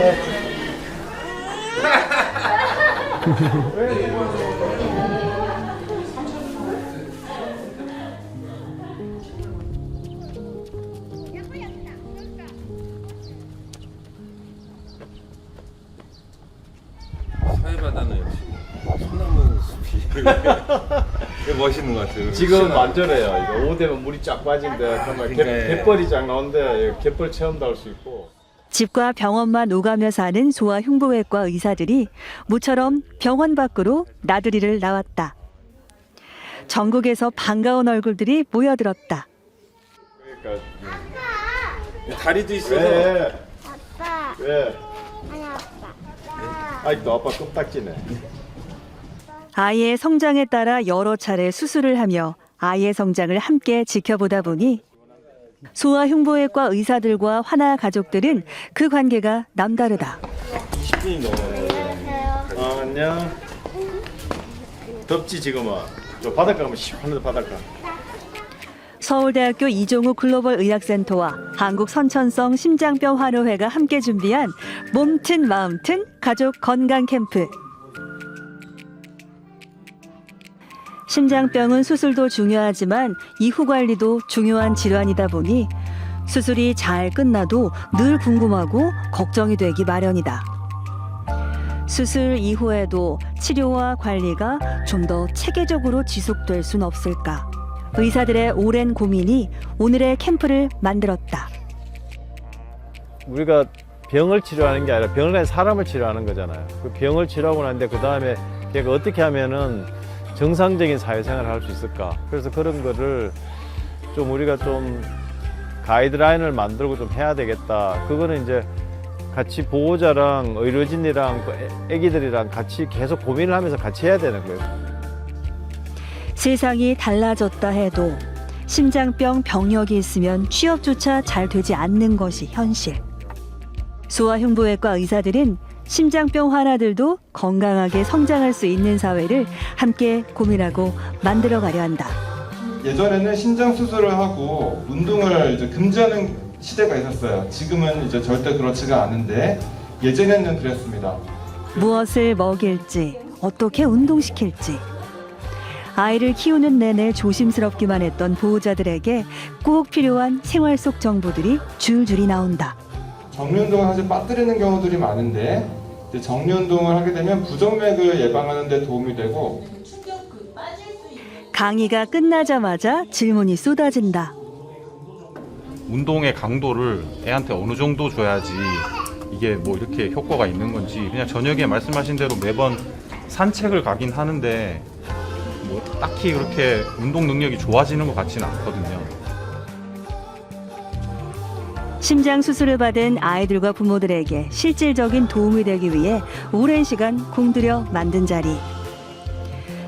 사회바다는 역시 소나무 숲이 멋있는 것 같아요. 지금 완전해요. 이거 5대면 물이 쫙 빠진데 정말 갯벌이 쫙 나오는데 갯벌 체험도 할 수 있고. 집과 병원만 오가며 사는 소아흉부외과 의사들이 모처럼 병원 밖으로 나들이를 나왔다. 전국에서 반가운 얼굴들이 모여들었다. 그러니까 다리도 있어서. 아빠. 왜? 아니 아빠. 아직도 아빠 껌딱지네. 아이의 성장에 따라 여러 차례 수술을 하며 아이의 성장을 함께 지켜보다 보니 소아흉부외과 의사들과 환아 가족들은 그 관계가 남다르다. 20분이 넘어요. 안녕. 덥지 지금은. 저 바닷가 가면 시원한데 바닷가. 서울대학교 이종우 글로벌 의학센터와 한국선천성 심장병 환우회가 함께 준비한 몸튼 마음튼 가족 건강 캠프. 심장병은 수술도 중요하지만 이후 관리도 중요한 질환이다 보니 수술이 잘 끝나도 늘 궁금하고 걱정이 되기 마련이다. 수술 이후에도 치료와 관리가 좀 더 체계적으로 지속될 순 없을까? 의사들의 오랜 고민이 오늘의 캠프를 만들었다. 우리가 병을 치료하는 게 아니라 병을 가진 사람을 치료하는 거잖아요. 그 병을 치료하고 나는데 그 다음에 걔가 어떻게 하면은 정상적인 사회생활을 할 수 있을까? 그래서 그런 거를 좀 우리가 좀 가이드라인을 만들고 좀 해야 되겠다. 그거는 이제 같이 보호자랑 의료진이랑 애기들이랑 같이 계속 고민을 하면서 같이 해야 되는 거예요. 세상이 달라졌다 해도 심장병 병력이 있으면 취업조차 잘 되지 않는 것이 현실. 소아흉부외과 의사들은 심장병 환아들도 건강하게 성장할 수 있는 사회를 함께 고민하고 만들어가려 한다. 예전에는 신장 수술을 하고 운동을 이제 금지하는 시대가 있었어요. 지금은 이제 절대 그렇지가 않은데 예전에는 그랬습니다. 무엇을 먹일지, 어떻게 운동시킬지. 아이를 키우는 내내 조심스럽기만 했던 보호자들에게 꼭 필요한 생활 속 정보들이 줄줄이 나온다. 정류운동을 사실 빠뜨리는 경우들이 많은데 정류운동을 하게 되면 부정맥을 예방하는 데 도움이 되고 강의가 끝나자마자 질문이 쏟아진다. 운동의 강도를 애한테 어느 정도 줘야지 이게 뭐 이렇게 효과가 있는 건지 그냥 저녁에 말씀하신 대로 매번 산책을 가긴 하는데 뭐 딱히 그렇게 운동 능력이 좋아지는 것 같지는 않거든요. 심장 수술을 받은 아이들과 부모들에게 실질적인 도움이 되기 위해 오랜 시간 공들여 만든 자리.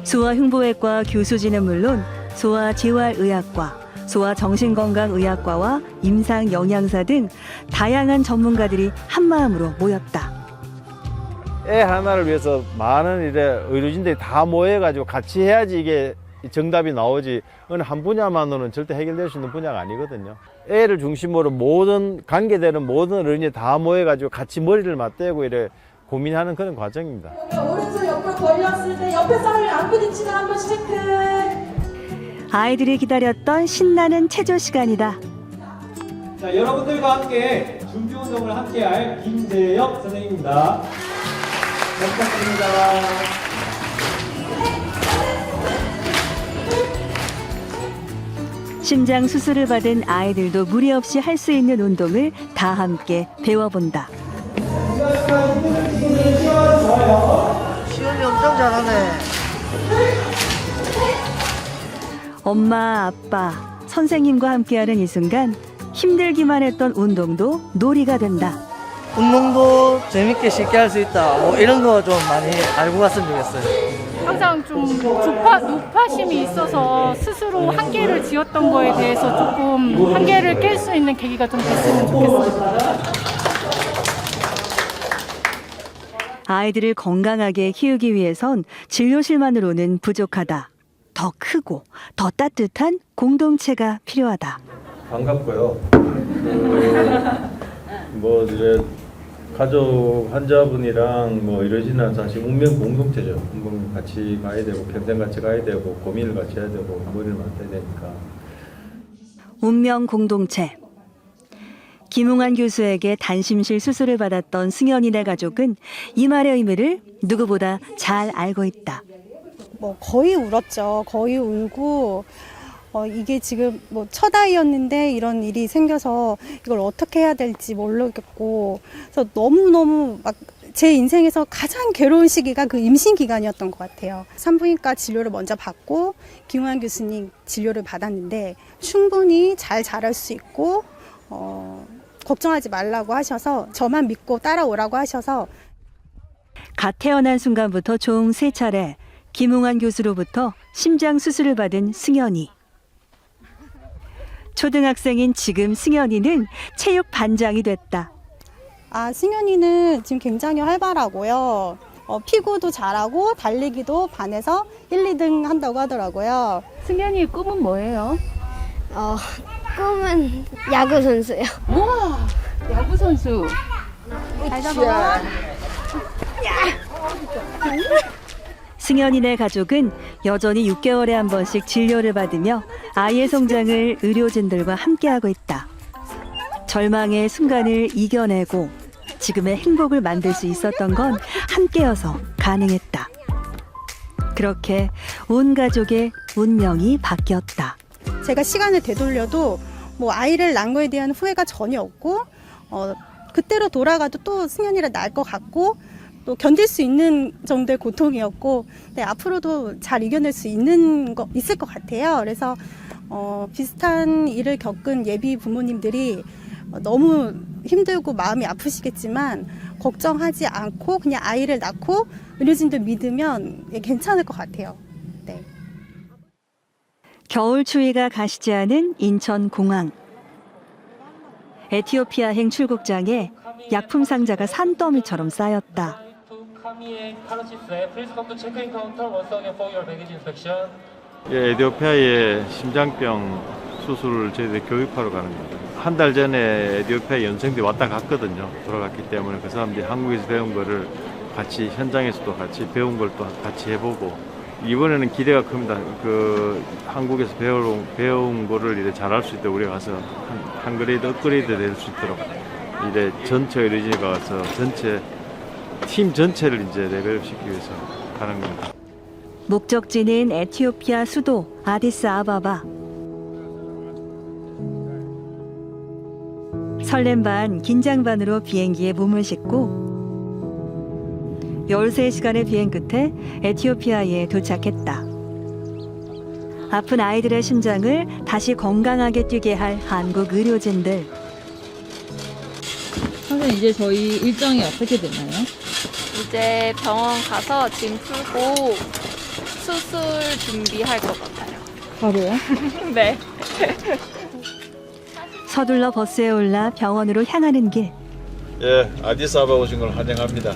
소아흉부외과 교수진은 물론 소아재활의학과, 소아정신건강의학과와 임상영양사 등 다양한 전문가들이 한마음으로 모였다. 애 하나를 위해서 많은 의료진들이 다 모여가지고 같이 해야지 이게 정답이 나오지 어느 한 분야만으로는 절대 해결될 수 있는 분야가 아니거든요. 애를 중심으로 모든 관계되는 모든 어른이 다 모여가지고 같이 머리를 맞대고 이래 고민하는 그런 과정입니다. 오른손 옆으로 벌렸을 때 옆에 사람이 안 부딪히나 한번 체크. 아이들이 기다렸던 신나는 체조 시간이다. 자, 여러분들과 함께 준비 운동을 함께할 김재혁 선생님입니다. 잘 부탁드립니다. 심장 수술을 받은 아이들도 무리 없이 할 수 있는 운동을 다 함께 배워본다. 시험이 엄청 잘하네. 엄마, 아빠, 선생님과 함께하는 이 순간 힘들기만 했던 운동도 놀이가 된다. 운동도 재밌게 쉽게 할 수 있다. 뭐 이런 거 좀 많이 알고 갔으면 좋겠어요. 항상 좀 높아심이 있어서 스스로 한계를 지었던 거에 대해서 조금 한계를 깰 수 있는 계기가 좀 됐으면 좋겠어요. 아이들을 건강하게 키우기 위해선 진료실만으로는 부족하다. 더 크고 더 따뜻한 공동체가 필요하다. 반갑고요. 뭐 이제 가족 환자분이랑 뭐 이러지는 사실 운명 공동체죠. 한번 같이 가야 되고 평생 같이 가야 되고 고민을 같이 해야 되고 머리를 맞대야 되니까. 운명 공동체. 김웅환 교수에게 단심실 수술을 받았던 승현이네 가족은 이 말의 의미를 누구보다 잘 알고 있다. 뭐 거의 울었죠. 거의 울고 이게 지금 뭐 첫 아이였는데 이런 일이 생겨서 이걸 어떻게 해야 될지 모르겠고 그래서 너무너무 막 제 인생에서 가장 괴로운 시기가 그 임신 기간이었던 것 같아요. 산부인과 진료를 먼저 받고 김웅환 교수님 진료를 받았는데 충분히 잘 자랄 수 있고 걱정하지 말라고 하셔서 저만 믿고 따라오라고 하셔서 갓 태어난 순간부터 총 3차례 김웅환 교수로부터 심장 수술을 받은 승현이. 초등학생인 지금 승현이는 체육 반장이 됐다. 승현이는 지금 굉장히 활발하고요. 피구도 잘하고 달리기도 반에서 1, 2등 한다고 하더라고요. 승현이의 꿈은 뭐예요? 꿈은 야구 선수요. 우와, 야구 선수. 잘 잡아봐. 승현이네 가족은 여전히 6개월에 한 번씩 진료를 받으며 아이의 성장을 의료진들과 함께하고 있다. 절망의 순간을 이겨내고 지금의 행복을 만들 수 있었던 건 함께여서 가능했다. 그렇게 온 가족의 운명이 바뀌었다. 제가 시간을 되돌려도 뭐 아이를 낳은 거에 대한 후회가 전혀 없고 그때로 돌아가도 또 승현이를 낳을 것 같고 또 견딜 수 있는 정도의 고통이었고 앞으로도 잘 이겨낼 수 있을 것 같아요. 그래서 비슷한 일을 겪은 예비 부모님들이 너무 힘들고 마음이 아프시겠지만 걱정하지 않고 그냥 아이를 낳고 의료진들 믿으면 괜찮을 것 같아요. 네. 겨울 추위가 가시지 않은 인천공항. 에티오피아행 출국장에 약품 상자가 산더미처럼 쌓였다. 예, 에티오피아의 심장병 수술을 저희들이 교육하러 가는 겁니다. 한 달 전에 에티오피아 연생대 왔다 갔거든요. 돌아갔기 때문에 그 사람들이 한국에서 배운 거를 같이 현장에서도 같이 배운 걸 또 같이 해보고 이번에는 기대가 큽니다. 그 한국에서 배운 거를 이제 잘할 수 있도록 우리가 가서 한 그레이드 업그레이드 될 수 있도록 이제 전체 의료진이 가서 팀 전체를 이제 레벨업시키기 위해서 가는 겁니다. 목적지는 에티오피아 수도 아디스아바바. 설렘 반 긴장 반으로 비행기에 몸을 싣고 13시간의 비행 끝에 에티오피아에 도착했다. 아픈 아이들의 심장을 다시 건강하게 뛰게 할 한국 의료진들. 선생님, 이제 저희 일정이 어떻게 되나요? 이제 병원 가서 짐 풀고 수술 준비할 것 같아요. 바로요? 네. 서둘러 버스에 올라 병원으로 향하는 길. 예, 아디스아바 오신 걸 환영합니다.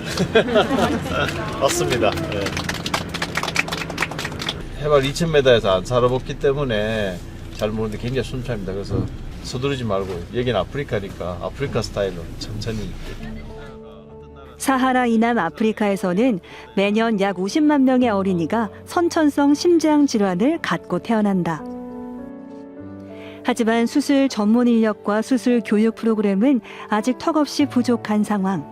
맞습니다. 예. 해발 2,000m에서 안 살아봤기 때문에 잘 모르는데 굉장히 순차입니다. 그래서 서두르지 말고 여긴 아프리카니까 아프리카 스타일로 천천히. 사하라 이남 아프리카에서는 매년 약 50만 명의 어린이가 선천성 심장 질환을 갖고 태어난다. 하지만 수술 전문 인력과 수술 교육 프로그램은 아직 턱없이 부족한 상황.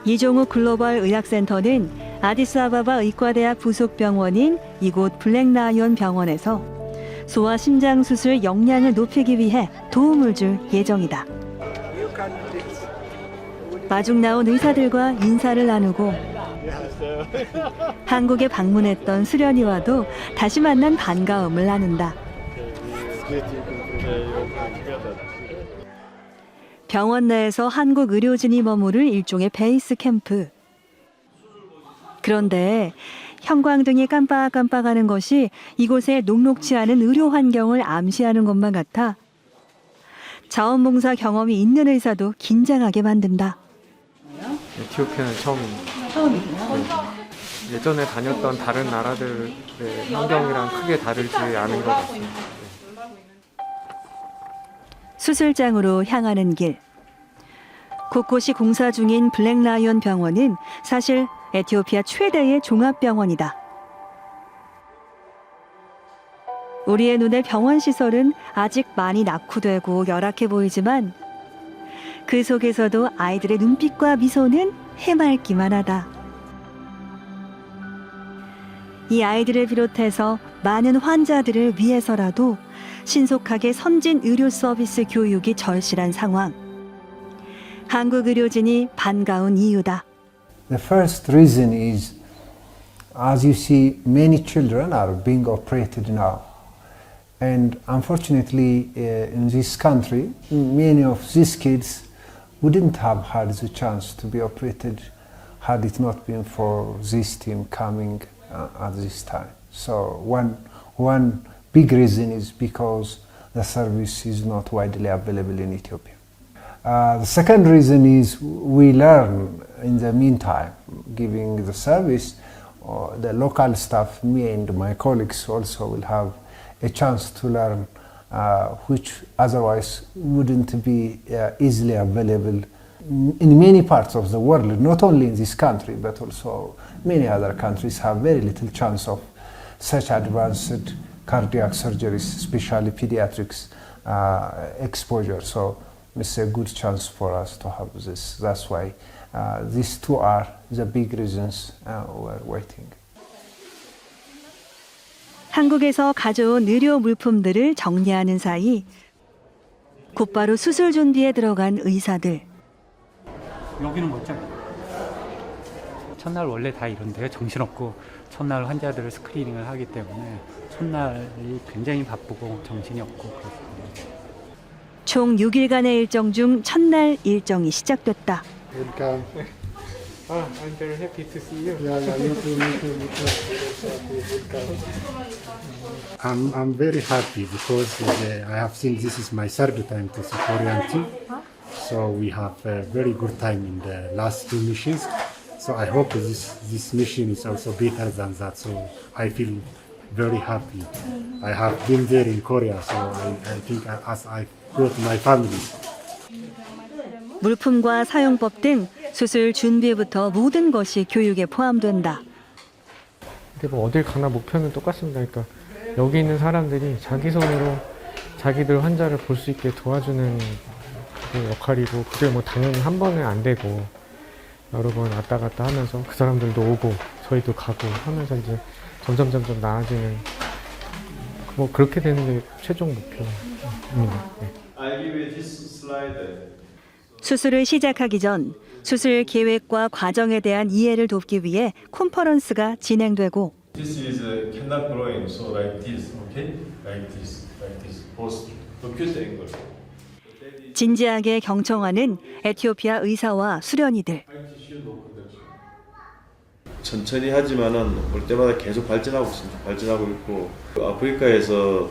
이종욱 글로벌 의학센터는 아디스아바바 의과대학 부속 병원인 이곳 블랙라이온 병원에서 소아 심장 수술 역량을 높이기 위해 도움을 줄 예정이다. 마중 나온 의사들과 인사를 나누고 한국에 방문했던 수련이와도 다시 만난 반가움을 나눈다. 병원 내에서 한국 의료진이 머무를 일종의 베이스 캠프. 그런데 형광등이 깜빡깜빡하는 것이 이곳의 녹록지 않은 의료 환경을 암시하는 것만 같아 자원봉사 경험이 있는 의사도 긴장하게 만든다. 에티오피아는 처음입니다. 처음이세요? 예전에 다녔던 다른 나라들의 환경이랑 크게 다르지 않은 것 같습니다. 수술장으로 향하는 길. 곳곳이 공사 중인 블랙라이언 병원은 사실 에티오피아 최대의 종합병원이다. 우리의 눈에 병원 시설은 아직 많이 낙후되고 열악해 보이지만 그 속에서도 아이들의 눈빛과 미소는 해맑기만 하다. 이 아이들을 비롯해서 많은 환자들을 위해서라도 신속하게 선진 의료 서비스 교육이 절실한 상황. 한국 의료진이 반가운 이유다. The first reason is, as you see, many children are being operated now. And unfortunately, in this country, many of these kids wouldn't have had the chance to be operated had it not been for this team coming at this time. So one big reason is because the service is not widely available in Ethiopia. The second reason is we learn in the meantime, giving the service, the local staff, me and my colleagues also will have a chance to learn which otherwise wouldn't be easily available in many parts of the world, not only in this country, but also many other countries have very little chance of such advanced cardiac surgeries, especially pediatrics exposure. So it's a good chance for us to have this. That's why these two are the big reasons we're waiting. 한국에서 가져온 의료 물품들을 정리하는 사이 곧바로 수술 준비에 들어간 의사들. 여기는 뭐죠? 첫날 원래 다 이런데요. 정신없고 첫날 환자들을 스크리닝을 하기 때문에 첫날이 굉장히 바쁘고 정신이 없고 그렇습니다. 총 6일간의 일정 중 첫날 일정이 시작됐다. Welcome. I'm very happy to see you. I'm very happy because I have seen this is my third time to see Korean team. So we have a very good time in the last two missions. So I hope this mission is also better than that. So I feel very happy. I have been there in Korea, so I think as I go to my family. 물품과 사용법 등 수술 준비부터 모든 것이 교육에 포함된다. 근데 뭐 어딜 가나 목표는 똑같습니다. 그러니까 여기 있는 사람들이 자기 손으로 자기들 환자를 볼 수 있게 도와주는 그 역할이고, 그게 뭐 당연히 한 번에 안 되고 여러 번 왔다 갔다 하면서 그 사람들도 오고 저희도 가고 하면서 이제 점점 나아지는, 뭐 그렇게 되는 게 최종 목표입니다. 네. 수술을 시작하기 전 수술 계획과 과정에 대한 이해를 돕기 위해 컨퍼런스가 진행되고, This is cannot growing, so like this, okay? Like this, post acute angle. 진지하게 경청하는 에티오피아 의사와 수련이들. 천천히 하지만은 볼 때마다 계속 발전하고 있습니다. 발전하고 있고, 아프리카에서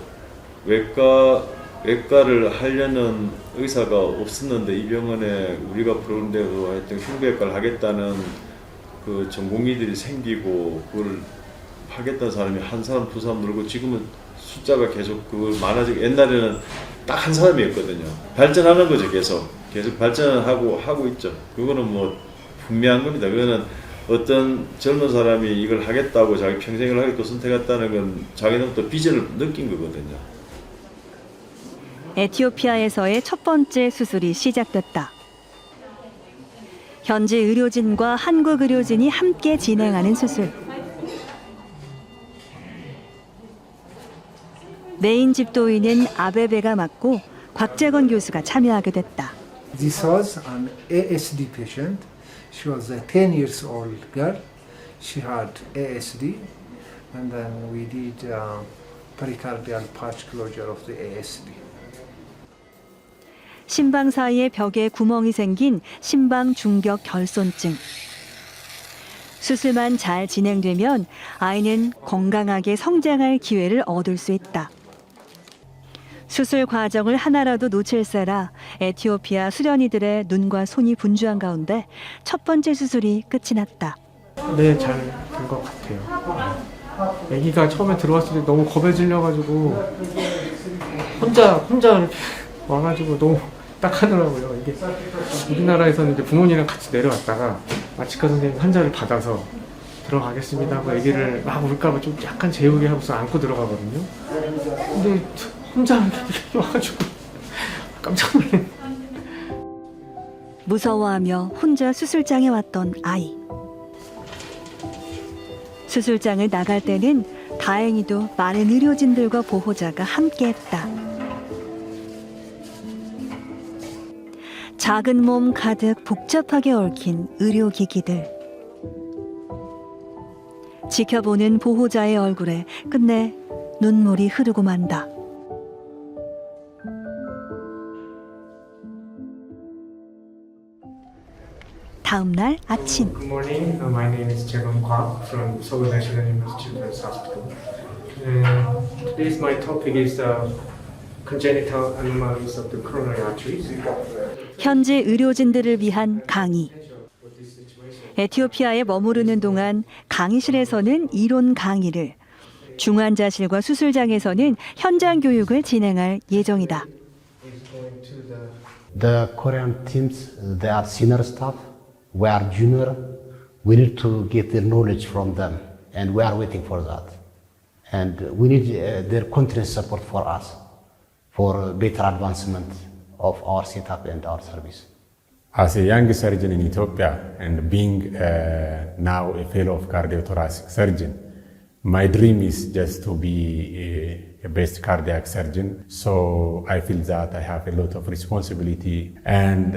외과를 하려는 의사가 없었는데 이 병원에 우리가 부르는데도 하여튼 흉부외과를 하겠다는 그 전공의들이 생기고, 그걸 하겠다는 사람이 한 사람 두 사람 늘고, 지금은 숫자가 계속 그걸 많아지고, 옛날에는 딱 한 사람이었거든요. 발전하는 거죠. 계속 발전하고 있죠. 그거는 뭐 분명한 겁니다. 그거는 어떤 젊은 사람이 이걸 하겠다고 자기 평생을 하겠다고 선택했다는 건 자기는 비전을 느낀 거거든요. 에티오피아에서의 첫 번째 수술이 시작됐다. 현지 의료진과 한국 의료진이 함께 진행하는 수술. 메인 집도인은 아베베가 맡고 곽재건 교수가 참여하게 됐다. This was an ASD patient. She was a 10 years old girl. She had ASD, and then we did pericardial pouch closure of the ASD. 심방 사이에 벽에 구멍이 생긴 심방 중격 결손증. 수술만 잘 진행되면 아이는 건강하게 성장할 기회를 얻을 수 있다. 수술 과정을 하나라도 놓칠세라 에티오피아 수련이들의 눈과 손이 분주한 가운데 첫 번째 수술이 끝이 났다. 네, 잘 된 것 같아요. 아기가 처음에 들어왔을 때 너무 겁에 질려가지고 혼자 이렇게 와가지고 너무 딱하더라고요. 이게 우리나라에서는 이제 부모님이랑 같이 내려왔다가 마취과 선생님 환자를 받아서 들어가겠습니다 하고 아기를 막 울까봐 좀 약간 재우게 하고서 안고 들어가거든요. 근데 혼자 이렇게 와가지고 깜짝 놀랐어요. 무서워하며 혼자 수술장에 왔던 아이. 수술장을 나갈 때는 다행히도 많은 의료진들과 보호자가 함께했다. 작은 몸 가득 복잡하게 얽힌 의료기기들. 지켜보는 보호자의 얼굴에 끝내 눈물이 흐르고 만다. 다음 날 아침. Good morning. My name is Jaegon Kwak from Seoul National University Children's Hospital. Today's my topic is congenital anomalies of the coronary arteries. 현지 의료진들을 위한 강의. 에티오피아에 머무르는 동안 강의실에서는 이론 강의를, 중환자실과 수술장에서는 현장 교육을 진행할 예정이다. The Korean teams, they are senior staff. We are junior. We need to get their knowledge from them, and we are waiting for that. And we need their continuous support for us, for better advancement of our setup and our service. As a young surgeon in Ethiopia and being now a fellow of cardiothoracic surgeon, my dream is just to be a best cardiac surgeon. So I feel that I have a lot of responsibility and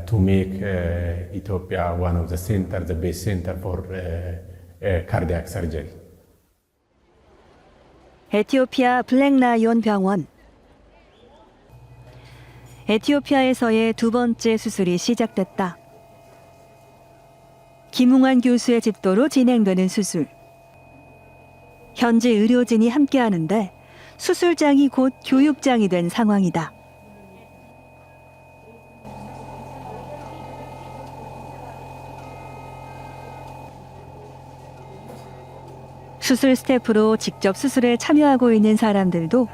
to make Ethiopia one of the best center for cardiac surgery. 에티오피아 블랙라이온 병원. 에티오피아에서의 두 번째 수술이 시작됐다. 김웅환 교수의 집도로 진행되는 수술. 현지 의료진이 함께하는데 수술장이 곧 교육장이 된 상황이다. 수술 스태프로 직접 수술에 참여하고 있는 사람들도,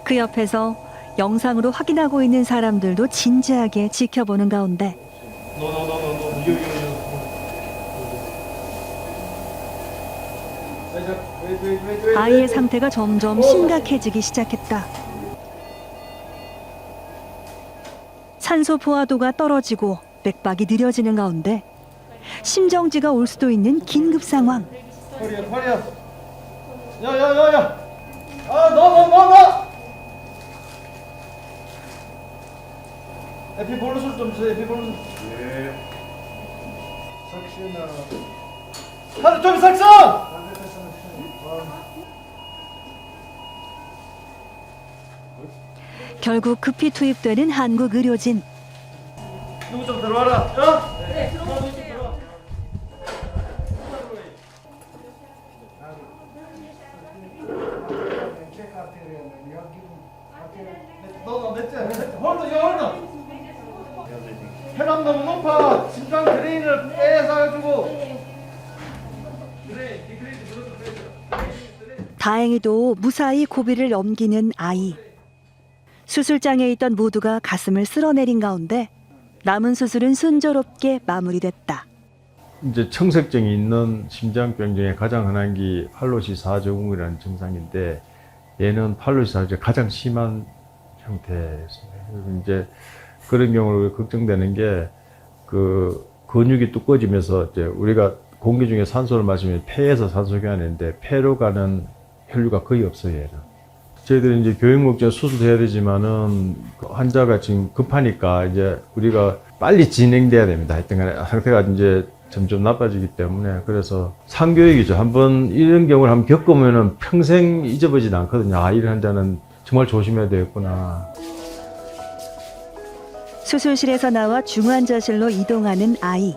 그 옆에서 영상으로 확인하고 있는 사람들도 진지하게 지켜보는 가운데 아이의 상태가 점점 심각해지기 시작했다. 산소 포화도가 떨어지고 맥박이 느려지는 가운데 심정지가 올 수도 있는 긴급 상황. 허리야. 야야야야. 너. 에피볼루술 좀 주세요. 에피볼루술. 네. 삭시나. 하루 좀 삭서. 결국 급히 투입되는 한국 의료진. 누구 좀 들어와라. 네, 들어와. 홀더. 혈압 너무 높아. 심장 드레인을 빼서가지고. 다행히도 무사히 고비를 넘기는 아이. 수술장에 있던 모두가 가슴을 쓸어내린 가운데 남은 수술은 순조롭게 마무리됐다. 이제 청색증이 있는 심장병 중에 가장 흔한 게 팔로시 사저궁이라는 증상인데 얘는 팔로시 사저가 가장 심한 형태였습니다. 그리고 이제 그런 경우로 걱정되는 게 그 근육이 두꺼워지면서 이제 우리가 공기 중에 산소를 마시면 폐에서 산소 교환하는데 폐로 가는 혈류가 거의 없어요, 얘는. 저희들이 이제 교육 목적으로 수술해야 되지만은 환자가 지금 급하니까 이제 우리가 빨리 진행돼야 됩니다. 하여튼 간에 상태가 이제 점점 나빠지기 때문에 그래서 상교육이죠. 한번 이런 경우를 한번 겪으면은 평생 잊어버리지 않거든요. 아, 이런 환자는 정말 조심해야 되겠구나. 수술실에서 나와 중환자실로 이동하는 아이.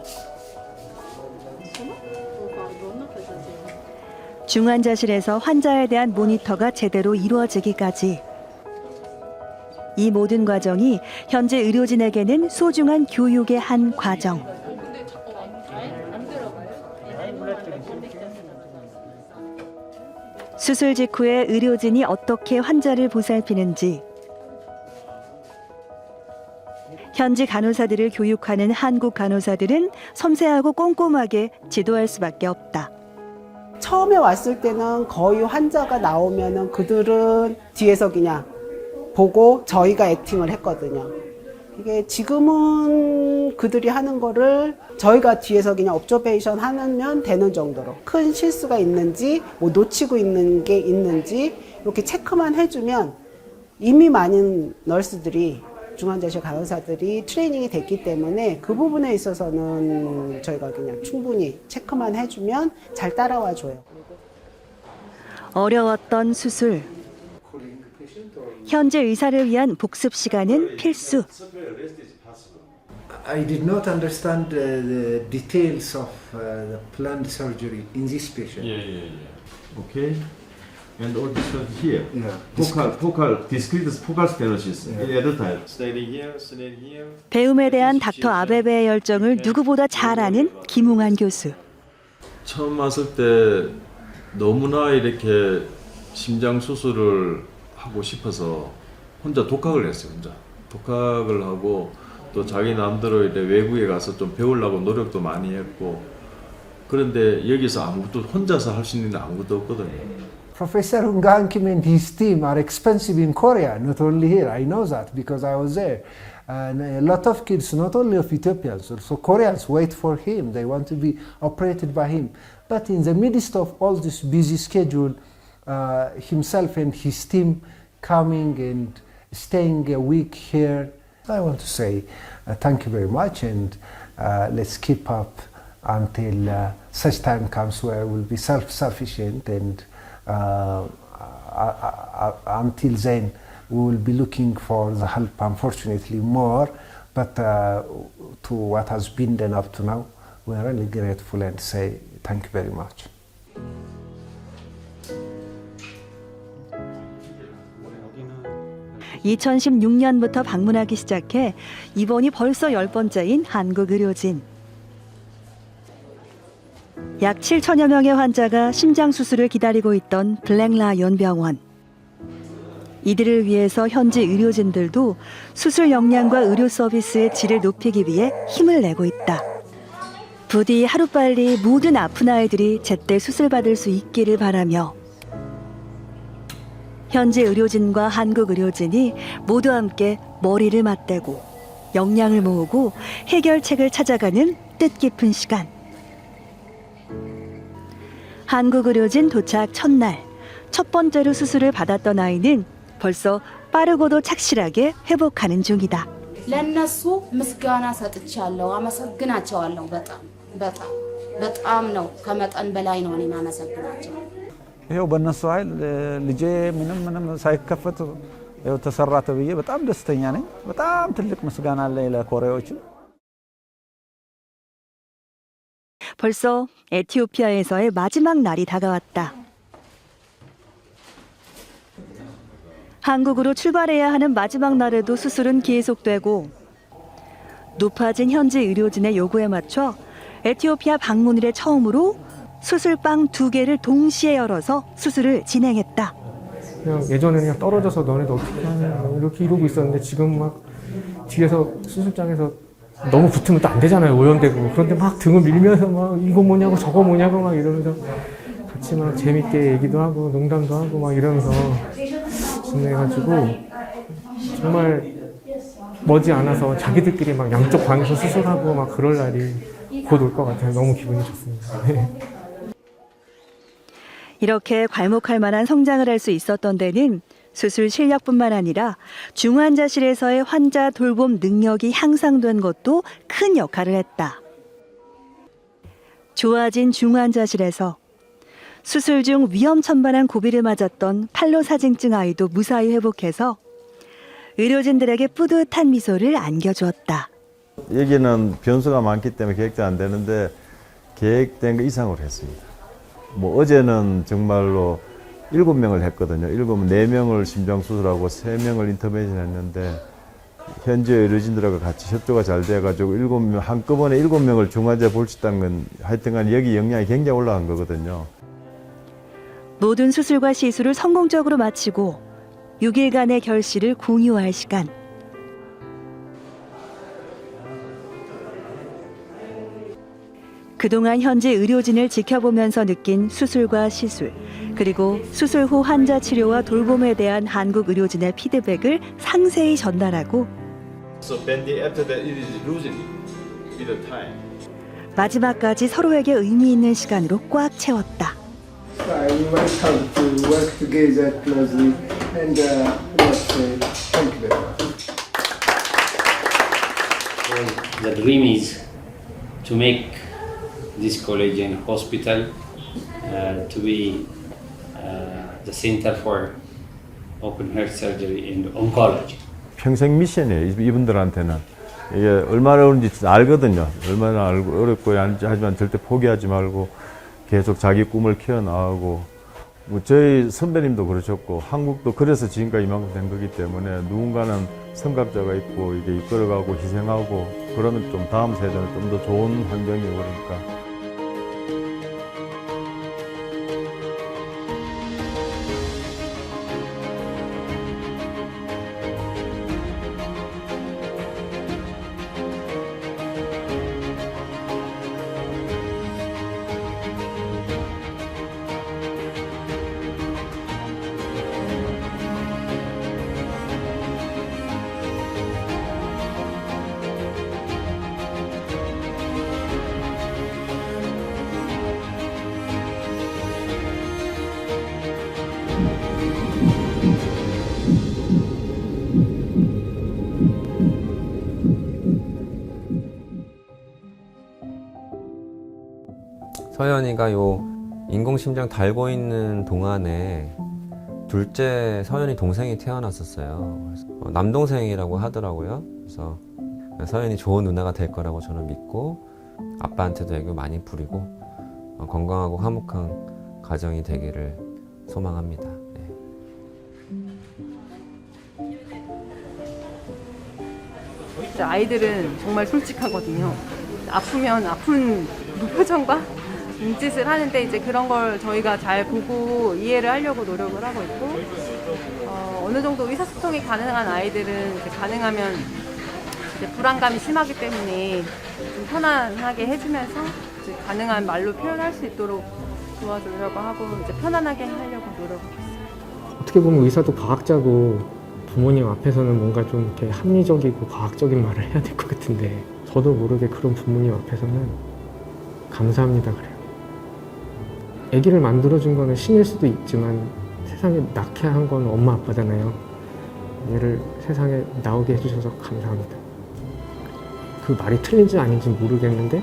중환자실에서 환자에 대한 모니터가 제대로 이루어지기까지. 이 모든 과정이 현재 의료진에게는 소중한 교육의 한 과정. 수술 직후에 의료진이 어떻게 환자를 보살피는지, 현지 간호사들을 교육하는 한국 간호사들은 섬세하고 꼼꼼하게 지도할 수밖에 없다. 처음에 왔을 때는 거의 환자가 나오면은 그들은 뒤에서 그냥 보고 저희가 액팅을 했거든요. 이게 지금은 그들이 하는 거를 저희가 뒤에서 그냥 옵저베이션 하면 되는 정도로 큰 실수가 있는지 뭐 놓치고 있는 게 있는지 이렇게 체크만 해주면 이미 많은 널스들이 중환자실 간호사들이 트레이닝이 됐기 때문에 그 부분에 있어서는 저희가 그냥 충분히 체크만 해주면 잘 따라와 줘요. 어려웠던 수술. 현재 의사를 위한 복습 시간은 필수. I did not understand the details of the planned surgery in this patient. Okay. And all this here. Yeah. Focal, discrete focal stenosis. At the time. Standing here. 배움에 대한 닥터 아베베의 열정을 누구보다 잘 아는 김웅환 교수. 처음 왔을 때 너무나 이렇게 심장 수술을 하고 싶어서 혼자 독학을 했어요. 혼자 독학을 하고 또 자기 나름대로 이제 외국에 가서 좀 배우려고 노력도 많이 했고 그런데 여기서 아무것도 혼자서 할 수 있는 게 아무것도 없거든요. Professor Ungang Kim and his team are expensive in Korea, not only here. I know that because I was there. And a lot of kids, not only of Ethiopians, also Koreans wait for him. They want to be operated by him. But in the midst of all this busy schedule, himself and his team coming and staying a week here, I want to say thank you very much and let's keep up until such time comes where we'll be self-sufficient and until then we will be looking for the help unfortunately more, but to what has been done up to now, we are really grateful and say thank you very much. (2016년부터) 방문하기 시작해 이번이 벌써 10번째인 한국 의료진. 약 7천여 명의 환자가 심장 수술을 기다리고 있던 블랙라이언 병원. 이들을 위해서 현지 의료진들도 수술 역량과 의료 서비스의 질을 높이기 위해 힘을 내고 있다. 부디 하루빨리 모든 아픈 아이들이 제때 수술받을 수 있기를 바라며 현지 의료진과 한국 의료진이 모두 함께 머리를 맞대고 역량을 모으고 해결책을 찾아가는 뜻깊은 시간. 한국 의료진 도착 첫날, 첫 번째로 수술을 받았던 아이는 벌써 빠르고도 착실하게 회복하는 중이다. ለነሱ ምስጋና ሰጥቻለሁ አመሰግናቸዋለሁ በጣም ነው ከመጠን በላይ ነው እኔ ማመሰግናቸው ይሄው በእነሱ ኃይል ልጄ ምንም ሳይከፈት ይሄው ተሰራ ተብዬ በጣም ደስተኛ ነኝ። በጣም ትልቅ ምስጋና አለኝ ለኮሪያዎቹ። 벌써 에티오피아에서의 마지막 날이 다가왔다. 한국으로 출발해야 하는 마지막 날에도 수술은 계속되고 높아진 현지 의료진의 요구에 맞춰 에티오피아 방문 이래 처음으로 수술방 2개를 동시에 열어서 수술을 진행했다. 그냥 예전에는 그냥 떨어져서 너네도 어떻게 하냐 이렇게 이러고 있었는데 지금 막 뒤에서 수술장에서 너무 붙으면 또 안 되잖아요. 오염되고. 그런데 막 등을 밀면서 막 이거 뭐냐고 저거 뭐냐고 막 이러면서 같이 막 재밌게 얘기도 하고 농담도 하고 막 이러면서 진행해가지고 정말 머지않아서 자기들끼리 막 양쪽 방에서 수술하고 막 그럴 날이 곧 올 것 같아요. 너무 기분이 좋습니다. 네. 이렇게 괄목할 만한 성장을 할 수 있었던 데는 수술 실력뿐만 아니라 중환자실에서의 환자 돌봄 능력이 향상된 것도 큰 역할을 했다. 좋아진 중환자실에서 수술 중 위험천만한 고비를 맞았던 팔로사진증 아이도 무사히 회복해서 의료진들에게 뿌듯한 미소를 안겨주었다. 여기는 변수가 많기 때문에 계획도 안 되는데 계획된 것 이상으로 했습니다. 뭐 어제는 정말로 7명을 했거든요. 4명을 심장수술하고 3명을 인터벤션 했는데 현재 의료진들하고 같이 협조가 잘 돼가지고 7명, 한꺼번에 7명을 중환자 볼 수 있다는 건 하여튼간 여기 역량이 굉장히 올라간 거거든요. 모든 수술과 시술을 성공적으로 마치고 6일간의 결실을 공유할 시간. 그동안 현재 의료진을 지켜보면서 느낀 수술과 시술, 그리고 수술 후 환자 치료와 돌봄에 대한 한국 의료진의 피드백을 상세히 전달하고 마지막까지 서로에게 의미 있는 시간으로 꽉 채웠다. I invite her to work together closely and let's say thank you very much. The dream is to make this college and hospital to be the center for open heart surgery and oncology. 평생 미션이에요. 이분들한테는. 이게 얼마나 어려운지 알거든요. 얼마나 어렵고 하지만 절대 포기하지 말고 계속 자기 꿈을 키워나가고, 뭐 저희 선배님도 그러셨고 한국도 그래서 지금까지 이만큼 된 거기 때문에 누군가는 선각자가 있고 이게 이끌어가고 희생하고 그러면 좀 다음 세대는 좀 더 좋은 환경이 오니까. 서연이가 요 인공심장 달고 있는 동안에 둘째 서연이 동생이 태어났었어요. 남동생이라고 하더라고요. 그래서 서연이 좋은 누나가 될 거라고 저는 믿고 아빠한테도 애교 많이 부리고 건강하고 화목한 가정이 되기를 소망합니다. 아이들은 정말 솔직하거든요. 아프면 아픈 무표정과 눈짓을 하는데 이제 그런 걸 저희가 잘 보고 이해를 하려고 노력을 하고 있고 어느 정도 의사소통이 가능한 아이들은 이제 가능하면 이제 불안감이 심하기 때문에 좀 편안하게 해주면서 이제 가능한 말로 표현할 수 있도록 도와주려고 하고 이제 편안하게 하려고 노력하고 있어요. 어떻게 보면 의사도 과학자고 부모님 앞에서는 뭔가 좀 이렇게 합리적이고 과학적인 말을 해야 될 것 같은데 저도 모르게 그런 부모님 앞에서는 감사합니다 그래요. 아기를 만들어준 거는 신일 수도 있지만 세상에 낳게 한 건 엄마 아빠잖아요. 얘를 세상에 나오게 해주셔서 감사합니다. 그 말이 틀린지 아닌지 모르겠는데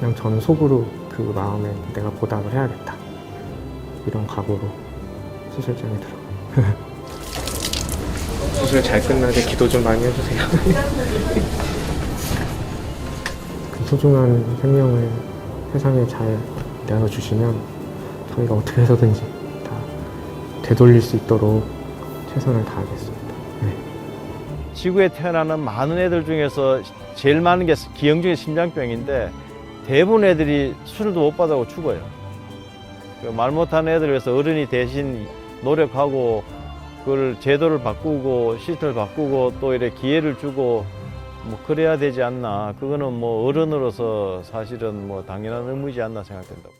그냥 저는 속으로 그 마음에 내가 보답을 해야겠다 이런 각오로 수술장에 들어가요. 수술 잘 끝나게 기도 좀 많이 해주세요. 그 소중한 생명을 세상에 잘 내어주시면 저희가 어떻게 해서든지 다 되돌릴 수 있도록 최선을 다하겠습니다. 네. 지구에 태어나는 많은 애들 중에서 제일 많은 게 기형적인 심장병인데 대부분 애들이 수술도 못 받아고 죽어요. 말 못하는 애들을 위해서 어른이 대신 노력하고 그걸 제도를 바꾸고 시스템을 바꾸고 또 이렇게 기회를 주고 뭐 그래야 되지 않나. 그거는 뭐 어른으로서 사실은 뭐 당연한 의무이지 않나 생각된다고.